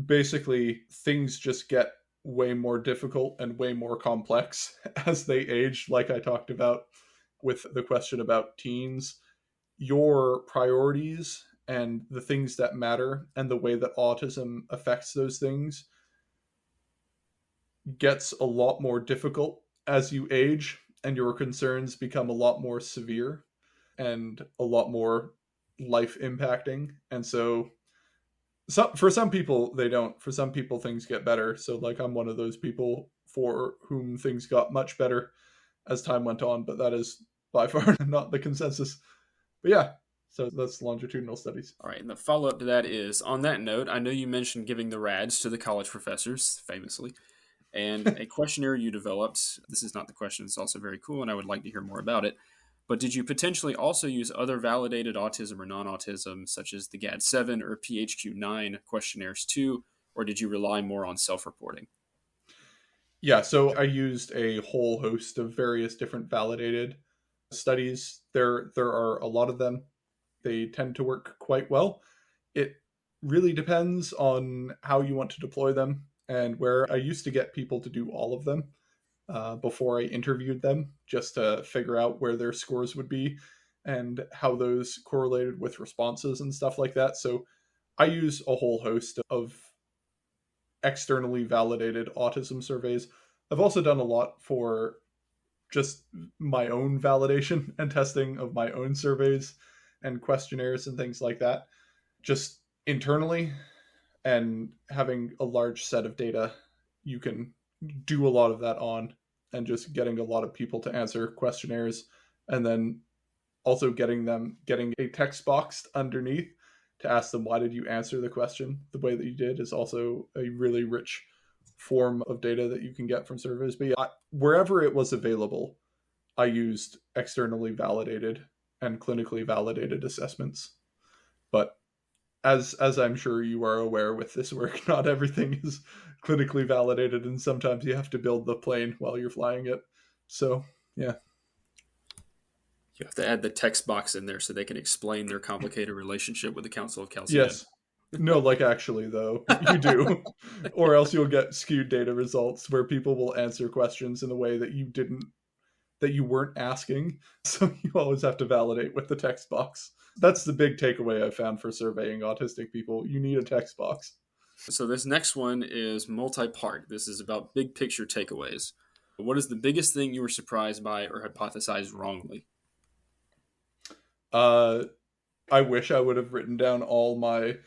Basically, things just get way more difficult and way more complex as they age, like I talked about with the question about teens. Your priorities and the things that matter and the way that autism affects those things gets a lot more difficult as you age, and your concerns become a lot more severe and a lot more life impacting. And so for some people they don't. For some people things get better. So like I'm one of those people for whom things got much better as time went on, but that is by far not the consensus. But yeah, so that's longitudinal studies. All right, and the follow up to that is on that note, I know you mentioned giving the RADs to the college professors, famously, and a questionnaire you developed. This is not the question, it's also very cool, and I would like to hear more about it. But did you potentially also use other validated autism or non autism, such as the GAD-7 or PHQ-9 questionnaires too, or did you rely more on self reporting? Yeah, so I used a whole host of various different validated studies. There are a lot of them. They tend to work quite well. It really depends on how you want to deploy them and where. I used to get people to do all of them before I interviewed them, just to figure out where their scores would be and how those correlated with responses and stuff like that. So I use a whole host of externally validated autism surveys. I've also done a lot for just my own validation and testing of my own surveys and questionnaires and things like that, just internally. And having a large set of data, you can do a lot of that on, and just getting a lot of people to answer questionnaires, and then also getting a text box underneath to ask them why did you answer the question the way that you did is also a really rich form of data that you can get from surveys. But yeah, wherever it was available, I used externally validated and clinically validated assessments. But as I'm sure you are aware with this work, not everything is clinically validated, and sometimes you have to build the plane while you're flying it. So yeah. You have to add the text box in there so they can explain their complicated relationship with the Council of Chalcedon. Yes. No, like actually though, you do. Or else you'll get skewed data results where people will answer questions in a way that you weren't asking. So you always have to validate with the text box. That's the big takeaway I found for surveying autistic people. You need a text box. So this next one is multi-part. This is about big picture takeaways. What is the biggest thing you were surprised by or hypothesized wrongly? Uh, I wish I would have written down all my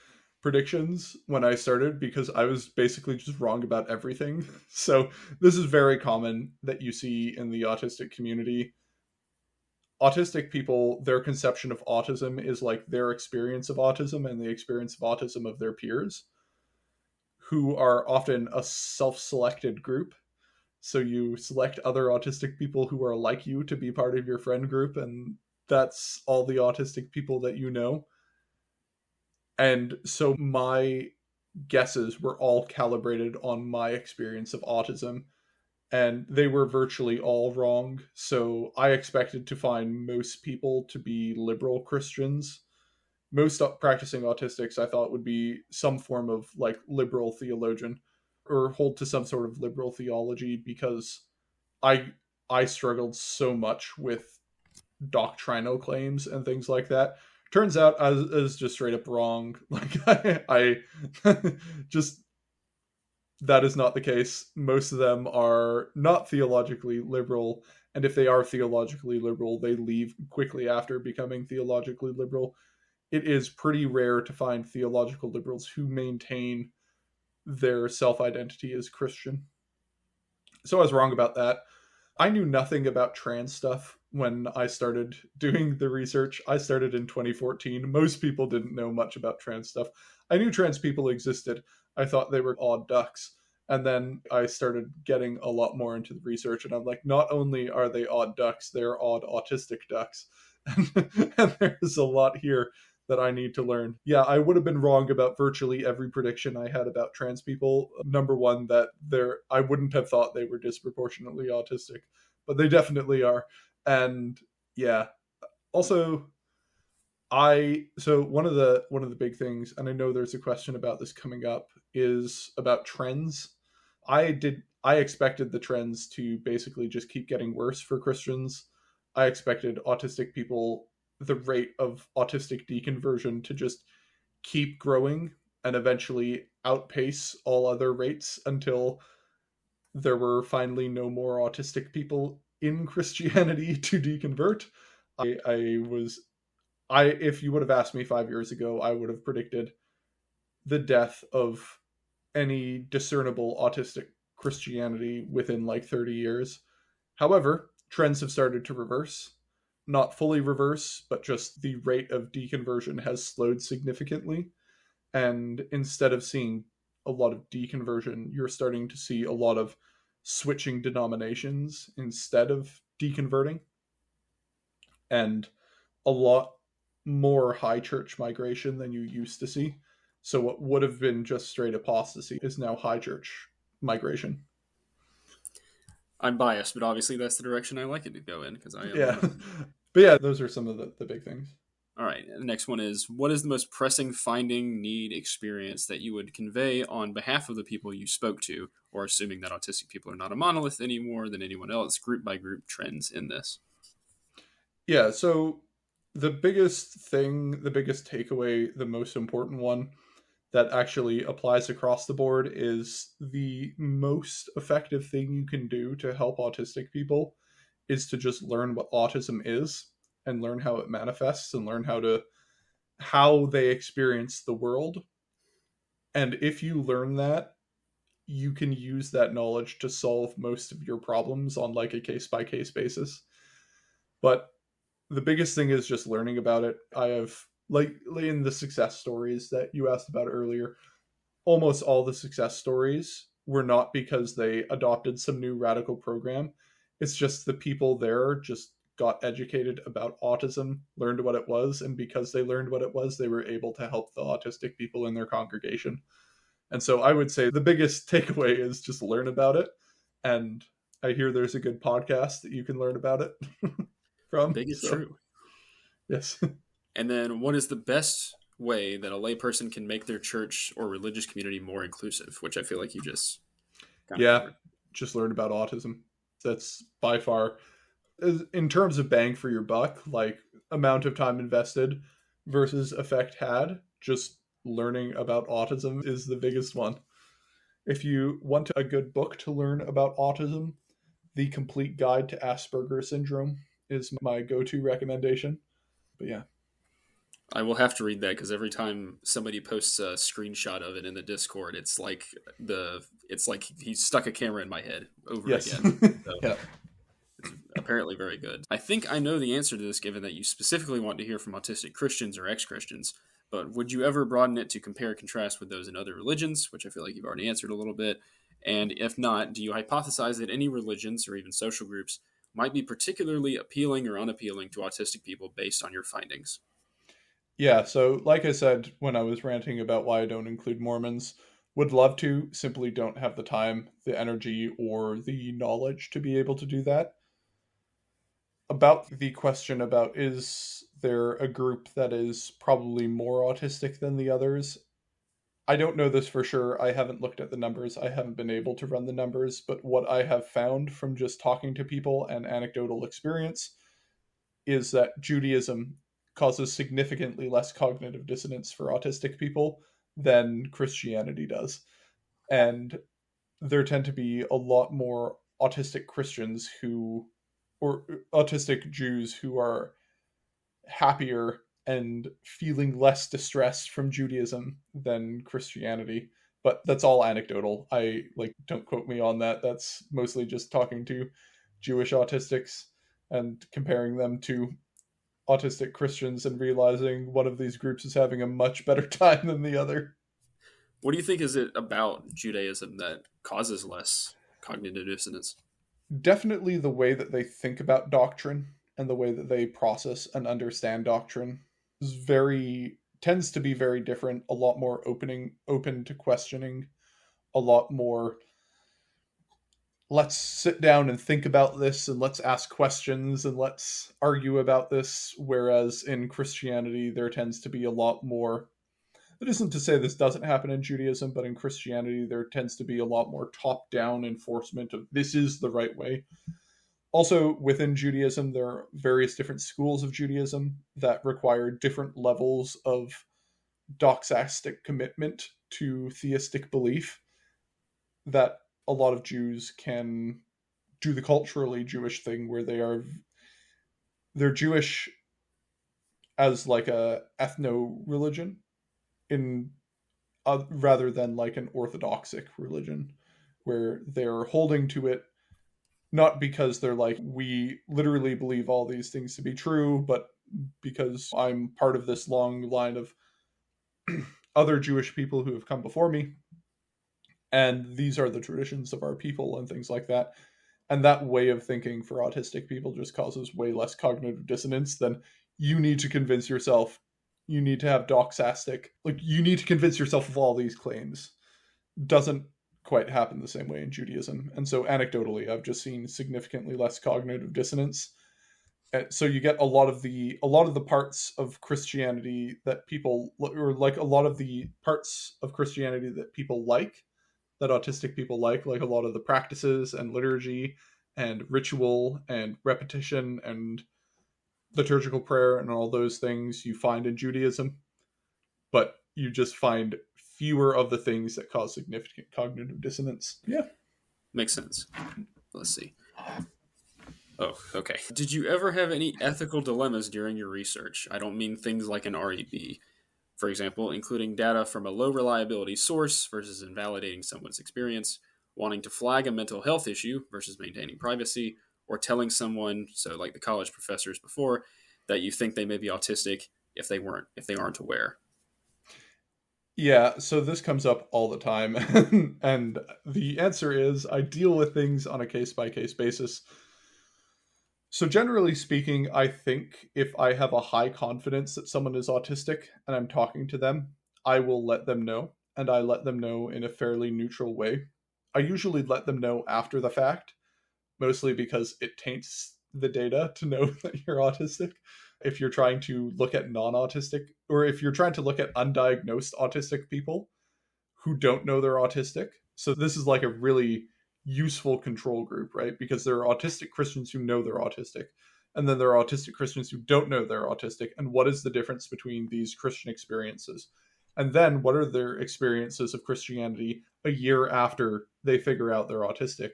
predictions when I started, because I was basically just wrong about everything. So this is very common that you see in the autistic community. Autistic people, their conception of autism is like their experience of autism and the experience of autism of their peers, who are often a self-selected group. So you select other autistic people who are like you to be part of your friend group, and that's all the autistic people that you know. And so my guesses were all calibrated on my experience of autism, and they were virtually all wrong. So I expected to find most people to be liberal Christians. Most practicing autistics I thought would be some form of like liberal theologian or hold to some sort of liberal theology, because I I struggled so much with doctrinal claims and things like that. Turns out I was just straight up wrong. Like I just that is not the case. Most of them are not theologically liberal, and if they are theologically liberal, they leave quickly after becoming theologically liberal. It is pretty rare to find theological liberals who maintain their self identity as Christian. So I was wrong about that. I knew nothing about trans stuff when I started doing the research. I started in 2014. Most people didn't know much about trans stuff. I knew trans people existed. I thought they were odd ducks. And then I started getting a lot more into the research, and I'm like, not only are they odd ducks, they're odd autistic ducks. And there's a lot here that I need to learn. Yeah, I would have been wrong about virtually every prediction I had about trans people. Number one, that I wouldn't have thought they were disproportionately autistic, but they definitely are. And yeah, also one of the big things, and I know there's a question about this coming up, is about trends. I expected the trends to basically just keep getting worse for Christians. I expected autistic people, the rate of autistic deconversion to just keep growing and eventually outpace all other rates until there were finally no more autistic people in Christianity to deconvert. I was I If you would have asked me 5 years ago, I would have predicted the death of any discernible autistic Christianity within like 30 years. However, trends have started to reverse. Not fully reverse, but just the rate of deconversion has slowed significantly. And instead of seeing a lot of deconversion, you're starting to see a lot of switching denominations instead of deconverting, and a lot more high church migration than you used to see. So what would have been just straight apostasy is now high church migration. I'm biased, but obviously that's the direction I like it to go in because I am Yeah. one of them. But yeah, those are some of the big things. All right, the next one is, what is the most pressing finding, need, experience that you would convey on behalf of the people you spoke to, or assuming that autistic people are not a monolith any more than anyone else, group by group trends in this? Yeah, so the biggest thing, the biggest takeaway, the most important one that actually applies across the board is the most effective thing you can do to help autistic people is to just learn what autism is and learn how it manifests and learn how they experience the world. And if you learn that, you can use that knowledge to solve most of your problems on like a case by case basis. But the biggest thing is just learning about it. I have, like in the success stories that you asked about earlier, almost all the success stories were not because they adopted some new radical program. It's just the people there just got educated about autism, learned what it was, and because they learned what it was, they were able to help the autistic people in their congregation. And so I would say the biggest takeaway is just learn about it. And I hear there's a good podcast that you can learn about it from. Big is So, true. yes. And then, what is the best way that a layperson can make their church or religious community more inclusive? Which I feel like you just kind of Yeah, covered. just learn about autism. That's by far, in terms of bang for your buck, like amount of time invested versus effect had, just learning about autism is the biggest one. If you want a good book to learn about autism, The Complete Guide to Asperger Syndrome is my go-to recommendation. But yeah. I will have to read that because every time somebody posts a screenshot of it in the Discord, it's like he stuck a camera in my head over Yes. again. So Yeah. it's apparently very good. I think I know the answer to this, given that you specifically want to hear from autistic Christians or ex-Christians. But would you ever broaden it to compare and contrast with those in other religions, which I feel like you've already answered a little bit? And if not, do you hypothesize that any religions or even social groups might be particularly appealing or unappealing to autistic people based on your findings? Yeah, so like I said when I was ranting about why I don't include Mormons, would love to, simply don't have the time, the energy, or the knowledge to be able to do that. About the question about is there a group that is probably more autistic than the others, I don't know this for sure. I haven't looked at the numbers. I haven't been able to run the numbers, but what I have found from just talking to people and anecdotal experience is that Judaism causes significantly less cognitive dissonance for autistic people than Christianity does. And there tend to be a lot more autistic Christians who, or autistic Jews who are happier and feeling less distressed from Judaism than Christianity. But that's all anecdotal. I like don't quote me on that. That's mostly just talking to Jewish autistics and comparing them to autistic Christians and realizing one of these groups is having a much better time than the other. What do you think is it about Judaism that causes less cognitive dissonance? Definitely the way that they think about doctrine and the way that they process and understand doctrine is very tends to be very different, a lot more open to questioning, a lot more let's sit down and think about this and let's ask questions and let's argue about this, whereas in Christianity there tends to be a lot more. That isn't to say this doesn't happen in Judaism, but in Christianity there tends to be a lot more top-down enforcement of this is the right way. Also, within Judaism, there are various different schools of Judaism that require different levels of doxastic commitment to theistic belief that a lot of Jews can do the culturally Jewish thing where they're Jewish as like a ethno religion in rather than like an orthodoxic religion where they're holding to it not because they're like we literally believe all these things to be true, but because I'm part of this long line of other Jewish people who have come before me and these are the traditions of our people and things like that. And that way of thinking for autistic people just causes way less cognitive dissonance than you need to convince yourself, you need to have doxastic, like you need to convince yourself of all these claims. Doesn't quite happen the same way in Judaism. And so anecdotally, I've just seen significantly less cognitive dissonance. So you get a lot of the parts of Christianity that people, or like a lot of the parts of Christianity that people like, that autistic people like a lot of the practices and liturgy and ritual and repetition and liturgical prayer and all those things you find in Judaism, but you just find fewer of the things that cause significant cognitive dissonance. Yeah. Makes sense. Let's see. Oh, okay. Did you ever have any ethical dilemmas during your research? I don't mean things like an REB. For example, including data from a low reliability source versus invalidating someone's experience, wanting to flag a mental health issue versus maintaining privacy, or telling someone, so like the college professors before, that you think they may be autistic if they aren't aware. Yeah, so this comes up all the time. And the answer is I deal with things on a case by case basis. So, generally speaking, I think if I have a high confidence that someone is autistic and I'm talking to them, I will let them know. And I let them know in a fairly neutral way. I usually let them know after the fact, mostly because it taints the data to know that you're autistic. If you're trying to look at non autistic, or if you're trying to look at undiagnosed autistic people who don't know they're autistic. So, this is like a really useful control group, right? Because there are autistic Christians who know they're autistic. And then there are autistic Christians who don't know they're autistic. And what is the difference between these Christian experiences? And then what are their experiences of Christianity a year after they figure out they're autistic?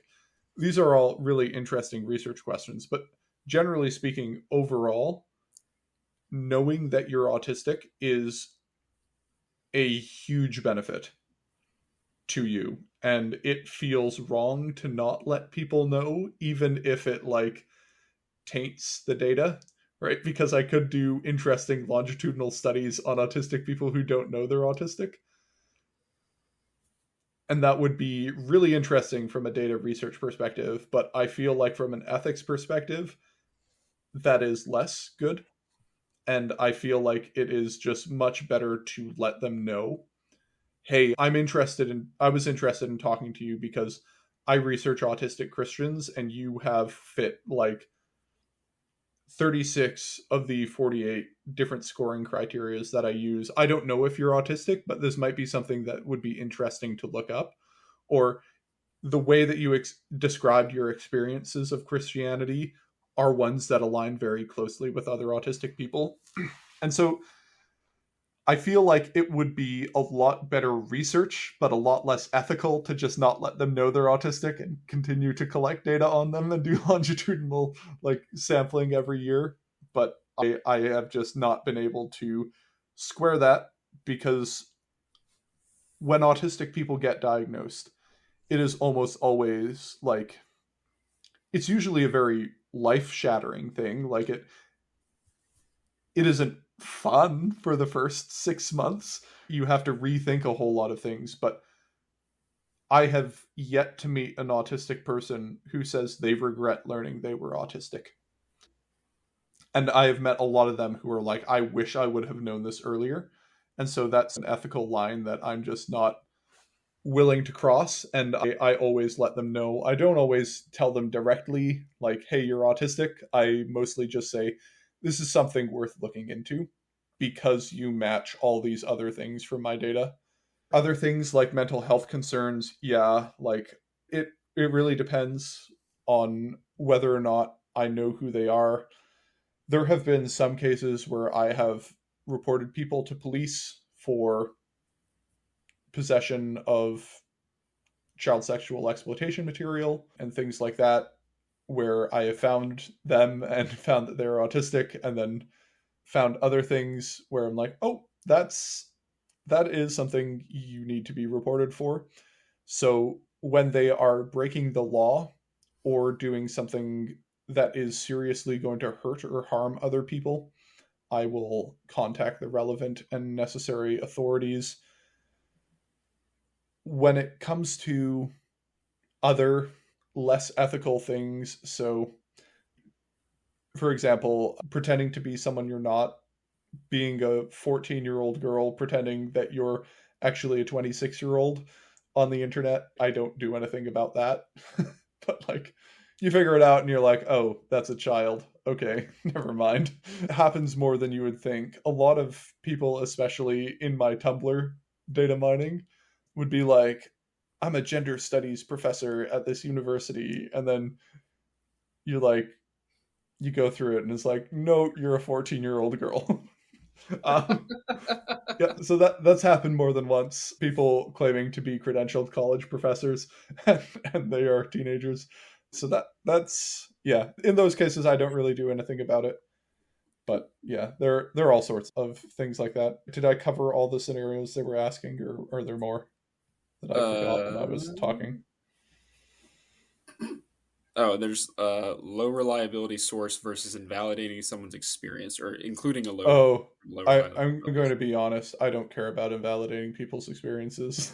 These are all really interesting research questions. But generally speaking, overall, knowing that you're autistic is a huge benefit to you, and it feels wrong to not let people know, even if it like taints the data, right? Because I could do interesting longitudinal studies on autistic people who don't know they're autistic, and that would be really interesting from a data research perspective, but I feel like from an ethics perspective that is less good. And I feel like it is just much better to let them know, hey, I was interested in talking to you because I research autistic Christians and you have fit like 36 of the 48 different scoring criterias that I use. I don't know if you're autistic, but this might be something that would be interesting to look up. Or the way that you described your experiences of Christianity are ones that align very closely with other autistic people. And so I feel like it would be a lot better research, but a lot less ethical to just not let them know they're autistic and continue to collect data on them and do longitudinal like sampling every year. But I have just not been able to square that because when autistic people get diagnosed, it is almost always like it's usually a very life shattering thing. Like it isn't fun for the first 6 months. You have to rethink a whole lot of things, but I have yet to meet an autistic person who says they regret learning they were autistic. And I have met a lot of them who are like, I wish I would have known this earlier. And so that's an ethical line that I'm just not willing to cross. And I always let them know. I don't always tell them directly, like, hey, you're autistic. I mostly just say, this is something worth looking into because you match all these other things from my data. Other things like mental health concerns, yeah, like it really depends on whether or not I know who they are. There have been some cases where I have reported people to police for possession of child sexual exploitation material and things like that, where I have found them and found that they're autistic, and then found other things where I'm like, oh, that is something you need to be reported for. So when they are breaking the law or doing something that is seriously going to hurt or harm other people, I will contact the relevant and necessary authorities. When it comes to other less ethical things, so for example, pretending to be someone you're not, being a 14-year-old girl pretending that you're actually a 26-year-old on the internet, I don't do anything about that. But like you figure it out and you're like, oh, that's a child. Okay, never mind. It happens more than you would think. A lot of people, especially in my Tumblr data mining, would be like, I'm a gender studies professor at this university. And then you're like, you go through it and it's like, no, you're a 14-year-old girl. um, yeah, so that's happened more than once. People claiming to be credentialed college professors, and they are teenagers. So that's yeah. In those cases, I don't really do anything about it. But yeah, there are all sorts of things like that. Did I cover all the scenarios they were asking, or are there more that I forgot when I was talking? Oh, there's a low reliability source versus invalidating someone's experience, or including a Oh, low I'm reliability going source. to be honest. I don't care about invalidating people's experiences.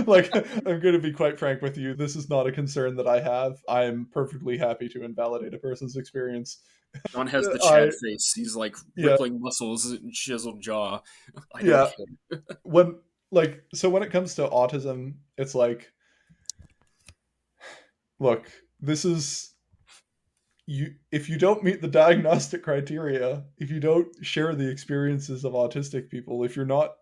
Like, I'm going to be quite frank with you. This is not a concern that I have. I'm perfectly happy to invalidate a person's experience. John has the I Chad face. He's like Yeah, rippling muscles and chiseled jaw. I don't yeah. care. When so when it comes to autism, it's like, look, this is you. If you don't meet the diagnostic criteria, if you don't share the experiences of autistic people, if you're not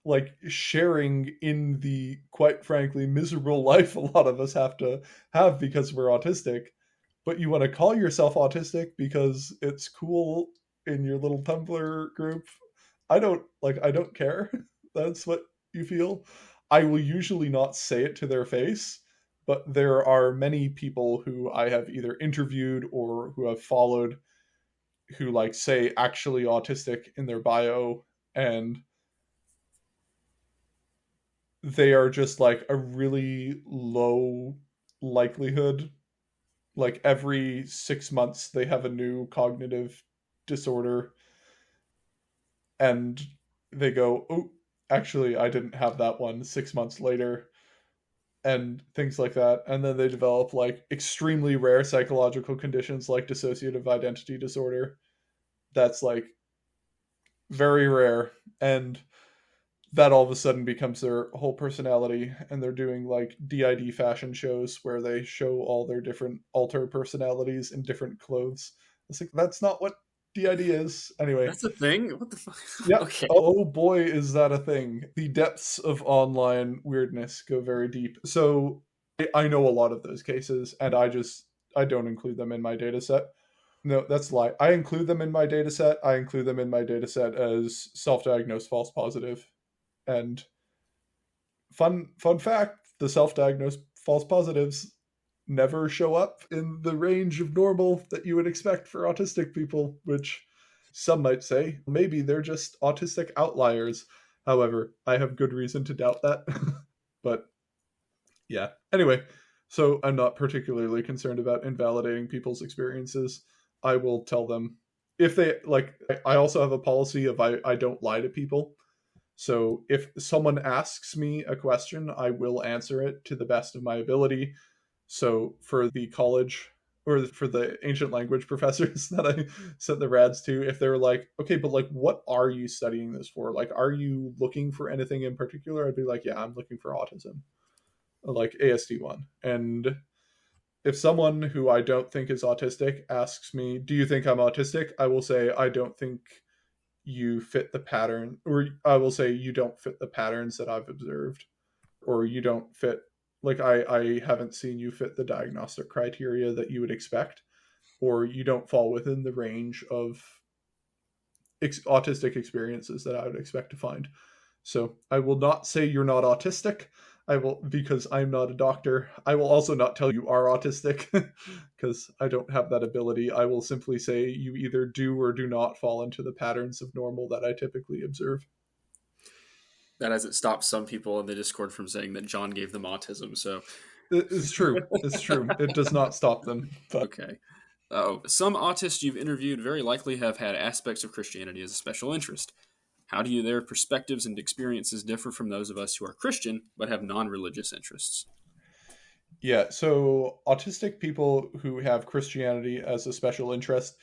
like sharing in the quite frankly miserable life a lot of us have to have because we're autistic, but you want to call yourself autistic because it's cool in your little Tumblr group, I don't care. That's what you feel. I will usually not say it to their face, but there are many people who I have either interviewed or who have followed who like say actually autistic in their bio, and they are just like a really low likelihood. Like every 6 months, they have a new cognitive disorder, and they go, "Oh, actually, I didn't have that one." 6 months later, and things like that, and then they develop like extremely rare psychological conditions like dissociative identity disorder. That's like very rare, and that all of a sudden becomes their whole personality, and they're doing like DID fashion shows where they show all their different alter personalities in different clothes. It's like that's not what DID is. Anyway, That's a thing? What the fuck? yeah. Okay. Oh boy, is that a thing. The depths of online weirdness go very deep. So I know a lot of those cases, and I don't include them in my data set. No, that's a lie. I include them in my data set. I include them in my data set as self-diagnosed false positive. And fun fact, the self-diagnosed false positives never show up in the range of normal that you would expect for autistic people, which some might say maybe they're just autistic outliers. However, I have good reason to doubt that. But yeah. Anyway, so I'm not particularly concerned about invalidating people's experiences. I will tell them if they like. I also have a policy of I don't lie to people. So if someone asks me a question, I will answer it to the best of my ability. So for the college or for the ancient language professors that I sent the rads to, if they're like, okay, but like, what are you studying this for? Like, are you looking for anything in particular? I'd be like, yeah, I'm looking for autism, like ASD1. And if someone who I don't think is autistic asks me, do you think I'm autistic? I will say, I don't think you fit the pattern, or I will say you don't fit the patterns that I've observed, or you don't fit, like I haven't seen you fit the diagnostic criteria that you would expect, or you don't fall within the range of autistic experiences that I would expect to find. So I will not say you're not autistic. I will, because I'm not a doctor. I will also not tell you are autistic because I don't have that ability. I will simply say you either do or do not fall into the patterns of normal that I typically observe. That hasn't stopped some people in the Discord from saying that Jon gave them autism. So It's true. It's true. It does not stop them. But okay. Some autists you've interviewed very likely have had aspects of Christianity as a special interest. How do their perspectives and experiences differ from those of us who are Christian but have non-religious interests? yeah, so autistic people who have Christianity as a special interest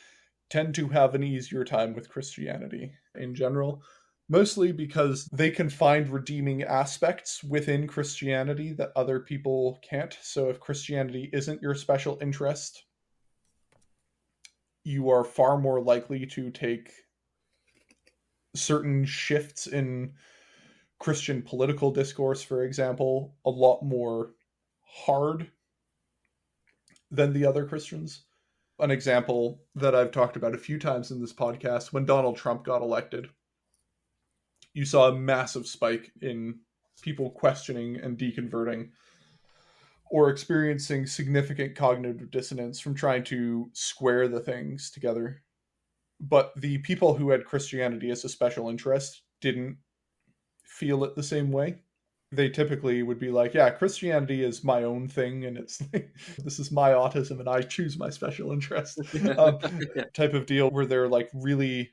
tend to have an easier time with Christianity in general, mostly because they can find redeeming aspects within Christianity that other people can't. So if Christianity isn't your special interest, you are far more likely to take certain shifts in Christian political discourse, for example, a lot more hard than the other Christians. An example that I've talked about a few times in this podcast, when Donald Trump got elected, you saw a massive spike in people questioning and deconverting or experiencing significant cognitive dissonance from trying to square the things together. But the people who had Christianity as a special interest didn't feel it the same way. They typically would be like, yeah, Christianity is my own thing, and it's like, this is my autism, and I choose my special interest type of deal, where they're like really,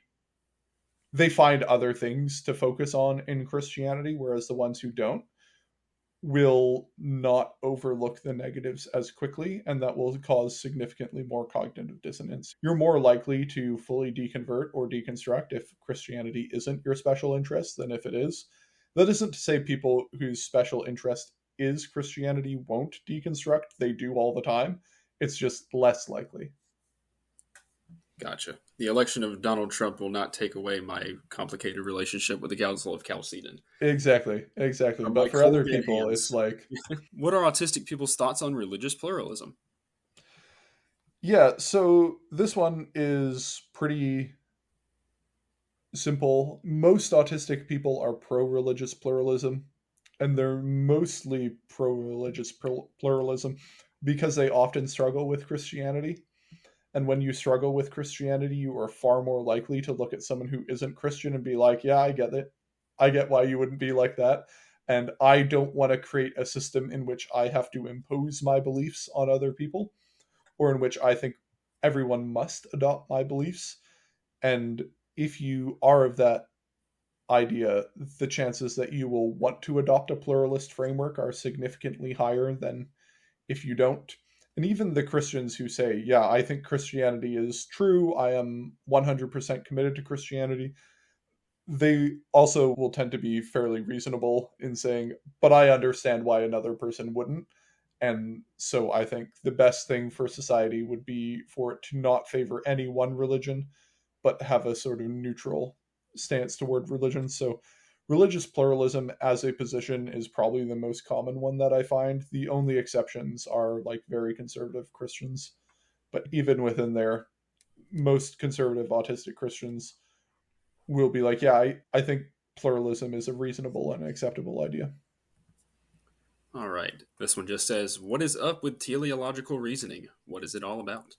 they find other things to focus on in Christianity, whereas the ones who don't will not overlook the negatives as quickly, and that will cause significantly more cognitive dissonance. You're more likely to fully deconvert or deconstruct if Christianity isn't your special interest than if it is. That isn't to say people whose special interest is Christianity won't deconstruct. They do all the time. It's just less likely. Gotcha. The election of Donald Trump will not take away my complicated relationship with the Council of Chalcedon Exactly. or my But for other cold dead people, it's hands. like, What are autistic people's thoughts on religious pluralism? yeah, so this one is pretty simple. Most autistic people are pro religious pluralism, and they're mostly pro religious pluralism because they often struggle with Christianity. And when you struggle with Christianity, you are far more likely to look at someone who isn't Christian and be like, yeah, I get it. I get why you wouldn't be like that. And I don't want to create a system in which I have to impose my beliefs on other people, or in which I think everyone must adopt my beliefs. And if you are of that idea, the chances that you will want to adopt a pluralist framework are significantly higher than if you don't. And even the Christians who say, yeah, I think Christianity is true, I am 100% committed to Christianity, they also will tend to be fairly reasonable in saying, but I understand why another person wouldn't. And so I think the best thing for society would be for it to not favor any one religion, but have a sort of neutral stance toward religion. So religious pluralism as a position is probably the most common one that I find. The only exceptions are like very conservative Christians. But even within there, most conservative autistic Christians will be like, yeah, I think pluralism is a reasonable and acceptable idea. All right. This one just says, "What is up with teleological reasoning? What is it all about?"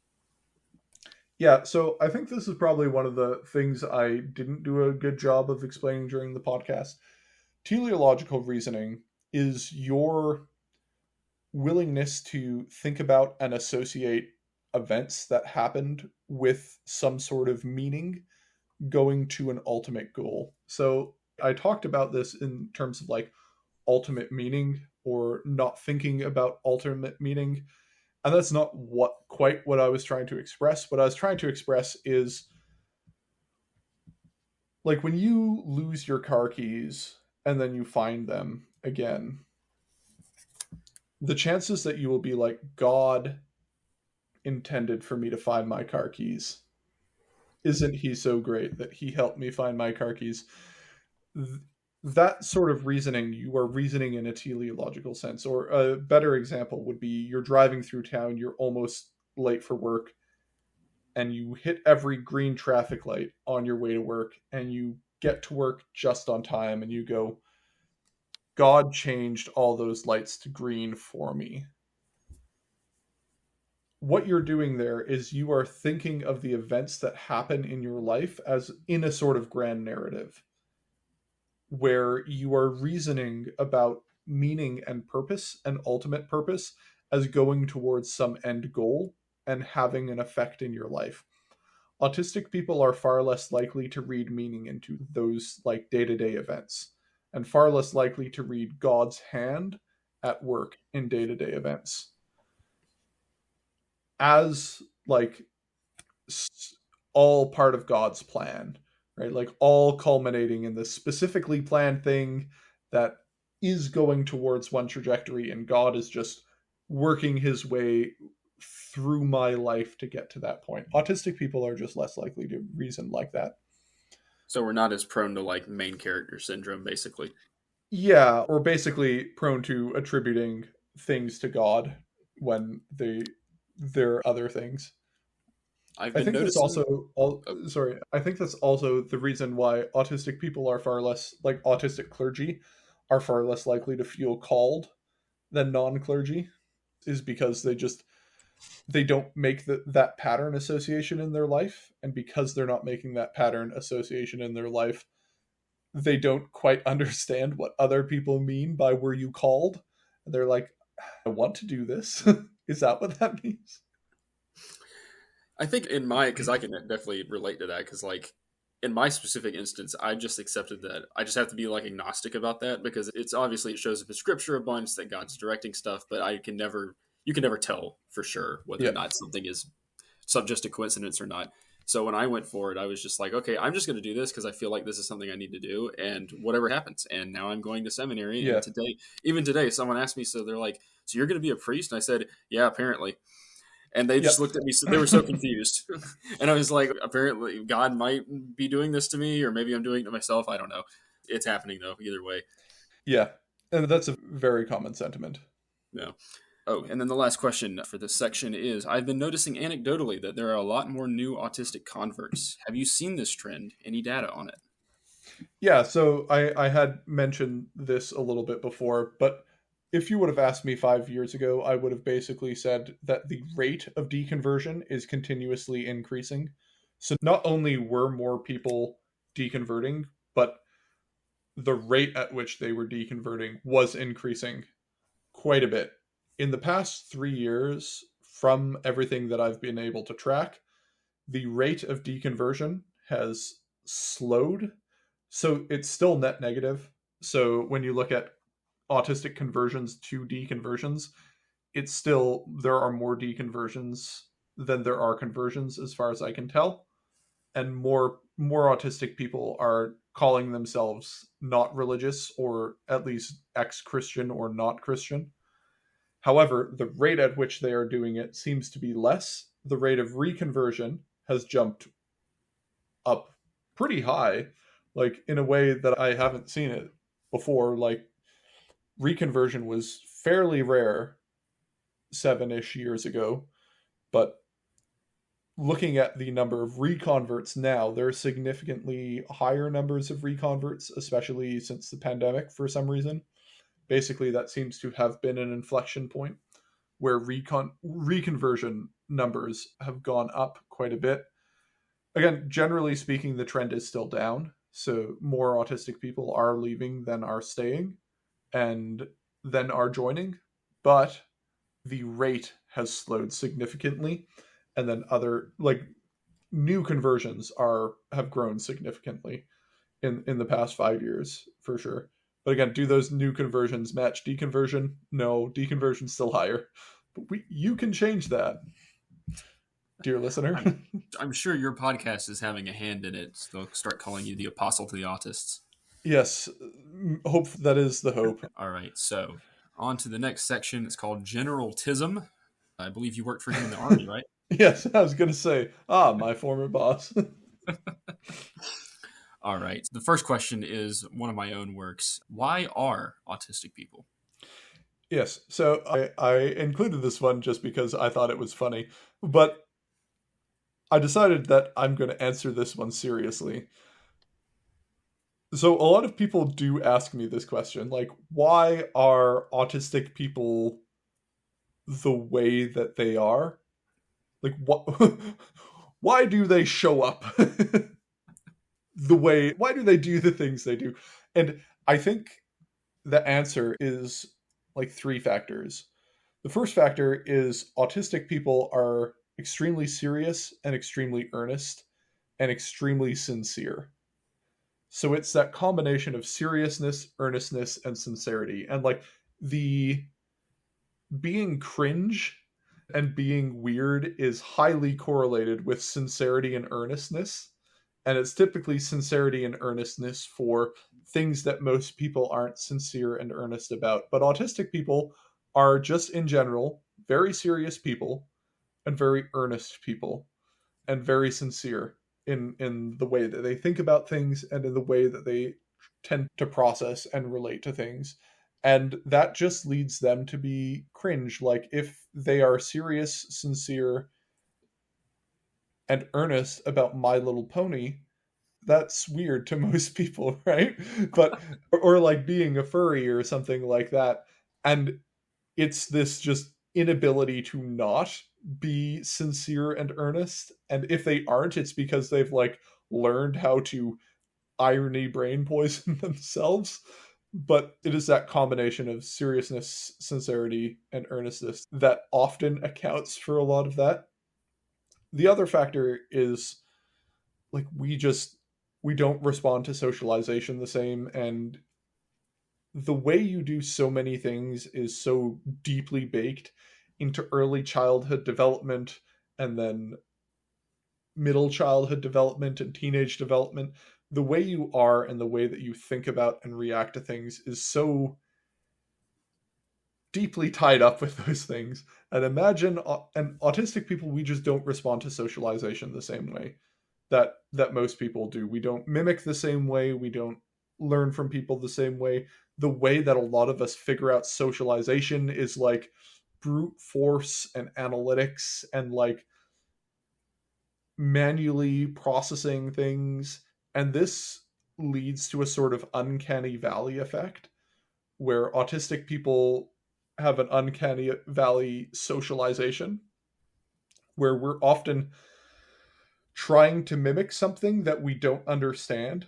Yeah, so I think this is probably one of the things I didn't do a good job of explaining during the podcast. Teleological reasoning is your willingness to think about and associate events that happened with some sort of meaning going to an ultimate goal. So I talked about this in terms of like ultimate meaning or not thinking about ultimate meaning. And that's not quite what I was trying to express. What I was trying to express is like when you lose your car keys and then you find them again, the chances that you will be like, God intended for me to find my car keys. Isn't he so great that he helped me find my car keys? That sort of reasoning, you are reasoning in a teleological sense. Or a better example would be you're driving through town, you're almost late for work, and you hit every green traffic light on your way to work, and you get to work just on time, and you go, God changed all those lights to green for me. What you're doing there is you are thinking of the events that happen in your life as in a sort of grand narrative where you are reasoning about meaning and purpose and ultimate purpose as going towards some end goal and having an effect in your life. Autistic people are far less likely to read meaning into those like day-to-day events and far less likely to read God's hand at work in day-to-day events as like all part of God's plan, right? Like all culminating in this specifically planned thing that is going towards one trajectory, and God is just working his way through my life to get to that point. Autistic people are just less likely to reason like that. So we're not as prone to like main character syndrome, basically. Yeah, or basically prone to attributing things to God when they're other things. I've I been think that's noticing. also Oh, sorry. I think that's also the reason why autistic people are far less like autistic clergy are far less likely to feel called than non-clergy is because they don't make that pattern association in their life, and because they're not making that pattern association in their life, they don't quite understand what other people mean by were you called. And they're like, I want to do this. Is that what that means? I think in my, because I can definitely relate to that, because like in my specific instance, I just accepted that I just have to be like agnostic about that because it's obviously it shows up in scripture a bunch that God's directing stuff, but you can never tell for sure whether or Yeah. not something is just a coincidence or not. So when I went for it, I was just like, okay, I'm just going to do this because I feel like this is something I need to do, and whatever happens. And now I'm going to seminary, and Yeah. today, even today, someone asked me, so they're like, "So you're going to be a priest?" And I said, "Yeah, apparently." And they just Yep. looked at me. So they were so confused, and I was like, "Apparently, God might be doing this to me, or maybe I'm doing it to myself. I don't know. It's happening though. Either way, Yeah. And that's a very common sentiment. no." Oh, and then the last question for this section is: I've been noticing anecdotally that there are a lot more new autistic converts. Have you seen this trend? Any data on it? Yeah, so I had mentioned this a little bit before, but if you would have asked me 5 years ago, I would have basically said that the rate of deconversion is continuously increasing. So not only were more people deconverting, but the rate at which they were deconverting was increasing quite a bit. In the past 3 years, from everything that I've been able to track, the rate of deconversion has slowed. So it's still net negative. So when you look at autistic conversions to deconversions, it's still, there are more deconversions than there are conversions, as far as I can tell. And more autistic people are calling themselves not religious, or at least ex-Christian or not Christian. However, the rate at which they are doing it seems to be less. The rate of reconversion has jumped up pretty high, like in a way that I haven't seen it before. Like, reconversion was fairly rare 7-ish years ago, but looking at the number of reconverts now, there are significantly higher numbers of reconverts, especially since the pandemic for some reason. Basically, that seems to have been an inflection point where reconversion numbers have gone up quite a bit. Again, generally speaking, the trend is still down. So more autistic people are leaving than are staying and then are joining. But the rate has slowed significantly. And then other, like, new conversions have grown significantly in the past 5 years, for sure. But again, do those new conversions match deconversion? No, deconversion's still higher. But you can change that, dear listener. I'm sure your podcast is having a hand in it. So they'll start calling you the apostle to the autists. Yes, hope that is the hope. All right, so on to the next section. It's called Generaltism. I believe you worked for him in the Army, right? Yes, I was going to say, my former boss. All right. The first question is one of my own works. Why are autistic people? Yes, so I included this one just because I thought it was funny, but I decided that I'm going to answer this one seriously. So a lot of people do ask me this question, like, why are autistic people the way that they are? Like, what? Why do they show up why do they do the things they do? And I think the answer is like 3 factors. The first factor is autistic people are extremely serious and extremely earnest and extremely sincere. So it's that combination of seriousness, earnestness, and sincerity. And like, the being cringe and being weird is highly correlated with sincerity and earnestness. And it's typically sincerity and earnestness for things that most people aren't sincere and earnest about. But autistic people are just in general very serious people and very earnest people and very sincere in the way that they think about things and in the way that they tend to process and relate to things. And that just leads them to be cringe. Like, if they are serious, sincere, and earnest about My Little Pony, that's weird to most people, right? But or like being a furry or something like that. And it's this just inability to not be sincere and earnest. And if they aren't, it's because they've like learned how to irony brain poison themselves. But it is that combination of seriousness, sincerity, and earnestness that often accounts for a lot of that. The other factor is, like, we don't respond to socialization the same, and the way you do so many things is so deeply baked into early childhood development and then middle childhood development and teenage development. The way you are and the way that you think about and react to things is so deeply tied up with those things. And imagine, and autistic people, we just don't respond to socialization the same way that most people do. We don't mimic the same way. We don't learn from people the same way. The way that a lot of us figure out socialization is like brute force and analytics and like manually processing things. And this leads to a sort of uncanny valley effect where autistic people have an uncanny valley socialization where we're often trying to mimic something that we don't understand.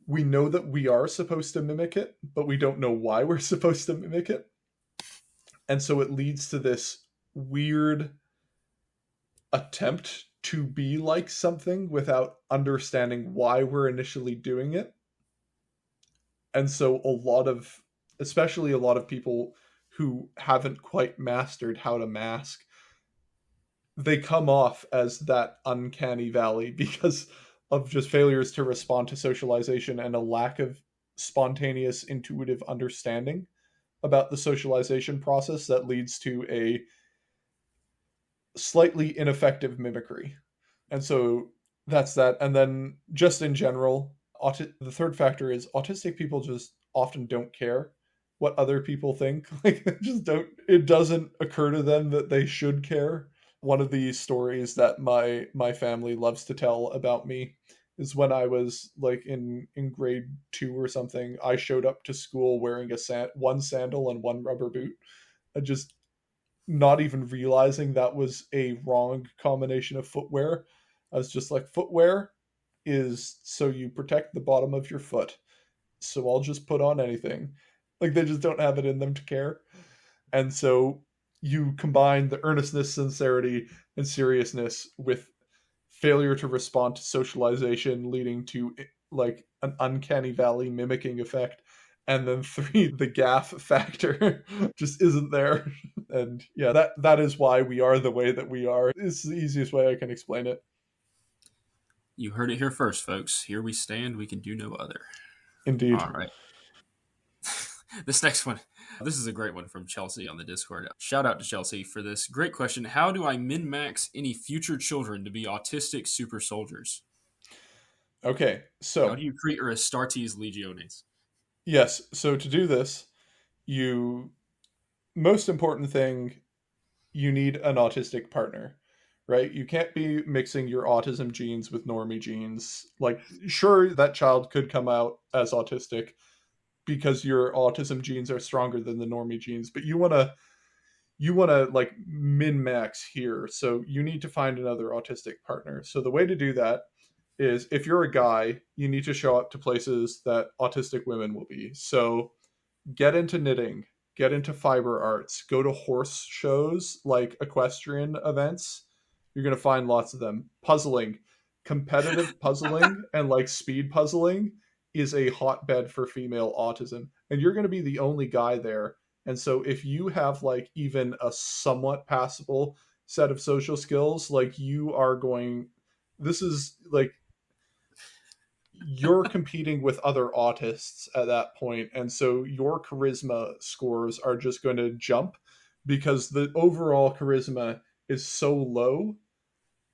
We know that we are supposed to mimic it, but we don't know why we're supposed to mimic it. And so it leads to this weird attempt to be like something without understanding why we're initially doing it. And so especially a lot of people who haven't quite mastered how to mask, they come off as that uncanny valley because of just failures to respond to socialization and a lack of spontaneous intuitive understanding about the socialization process that leads to a slightly ineffective mimicry. And so that's that. And then just in general, the third factor is autistic people just often don't care what other people think. Like they just don't, it doesn't occur to them that they should care. One of the stories that my family loves to tell about me is when I was like in grade 2 or something, I showed up to school wearing one sandal and one rubber boot. I just not even realizing that was a wrong combination of footwear. I was just like, footwear is so you protect the bottom of your foot. So I'll just put on anything. Like they just don't have it in them to care. And so you combine the earnestness, sincerity, and seriousness with failure to respond to socialization, leading to like an uncanny valley mimicking effect. And then 3, the gaff factor just isn't there. And yeah, that is why we are the way that we are. It's the easiest way I can explain it. You heard it here first, folks. Here we stand. We can do no other. Indeed. All right. This next one. This is a great one from Chelsea on the Discord. Shout out to Chelsea for this great question. How do I min-max any future children to be autistic super soldiers? Okay, How so do you create your Astartes Legiones? yes, so to do this, you most important thing, you need an autistic partner, right? You can't be mixing your autism genes with normie genes. Like, sure, that child could come out as autistic because your autism genes are stronger than the normie genes, but you want to like min max here. So you need to find another autistic partner. So the way to do that is if you're a guy, you need to show up to places that autistic women will be. So get into knitting, get into fiber arts, go to horse shows like equestrian events. You're going to find lots of them. Puzzling, competitive puzzling, and like speed puzzling is a hotbed for female autism. And you're going to be the only guy there. And so if you have like even a somewhat passable set of social skills, like you are going, this is like you're competing with other autists at that point, and so your charisma scores are just going to jump because the overall charisma is so low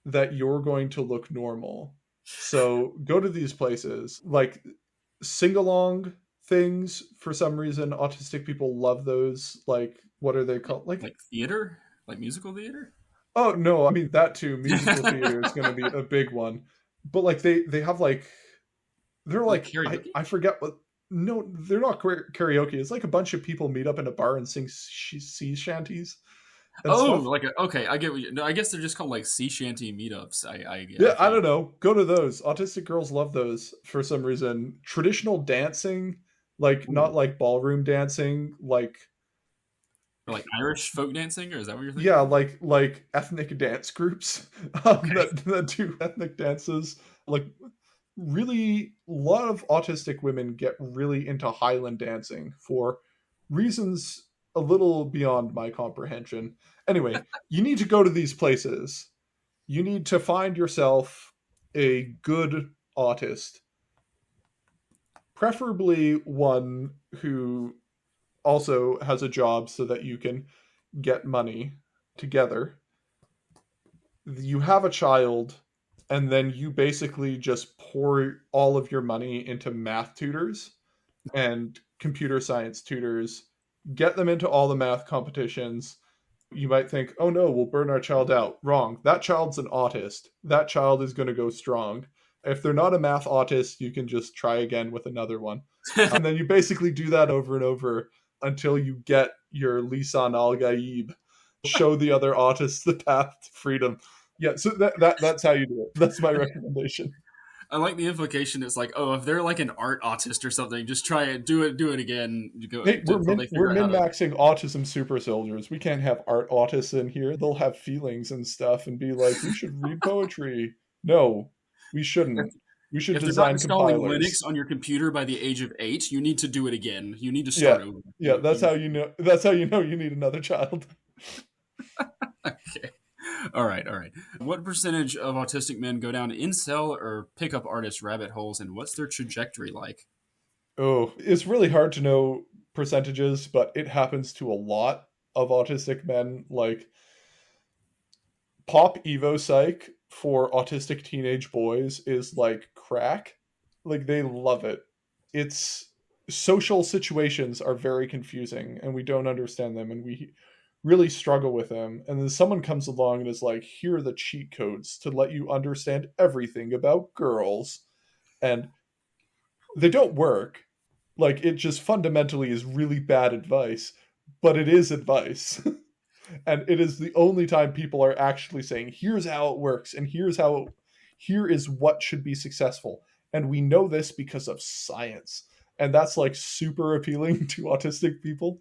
that you're going to look normal. So go to these places like sing along things. For some reason autistic people love those. Like what are they called, like Like theater? Like musical theater? oh no, I mean that too, musical theater is going to be a big one. But like they have like they're Like like karaoke? I forget what. No, they're not karaoke. It's like a bunch of people meet up in a bar and sing sea shanties and Oh, stuff. like okay, I get what you. No, I guess they're just called like sea shanty meetups. I Yeah, I think. don't know. Go to those. Autistic girls love those for some reason. Traditional dancing, like not Ooh. like ballroom dancing, like Or like Irish folk dancing, or is that what you're yeah, thinking? like ethnic dance groups Okay. that do ethnic dances. Like really, a lot of autistic women get really into Highland dancing for reasons a little beyond my comprehension. Anyway, you need to go to these places. You need to find yourself a good autist, preferably one who also has a job so that you can get money together. You have a child, and then you basically just pour all of your money into math tutors and computer science tutors, get them into all the math competitions. You might think, oh no, we'll burn our child out. Wrong. That child's an autist. That child is going to go strong. If they're not a math autist, you can just try again with another one. And then you basically do that over and over until you get your Lisan al Gaib. Show the other autists the path to freedom. Yeah, so that's how you do it. That's my recommendation. I like the implication. It's like, oh, if they're like an art autist or something, just try it, do it again, go Hey, until they we're figure out how min to. maxing autism super soldiers. We can't have art autists in here. They'll have feelings and stuff and be like, we should read poetry. No, we If, shouldn't. We should If they're not design installing compilers. Linux on your computer by the age of 8, you need to do it again. You need to Yeah, start over. yeah. That's how you know. That's how you know you need another child. Okay. All right, all right. What percentage of autistic men go down incel or pickup artist rabbit holes, and what's their trajectory like? Oh, it's really hard to know percentages, but it happens to a lot of autistic men. Like pop Evo Psych for autistic teenage boys is like crack. Like they love it. It's social situations are very confusing and we don't understand them and we really struggle with them. And then someone comes along and is like, here are the cheat codes to let you understand everything about girls. And they don't work. Like it just fundamentally is really bad advice, but it is advice. And it is the only time people are actually saying, here's how it works and here is what should be successful. And we know this because of science. And that's like super appealing to autistic people.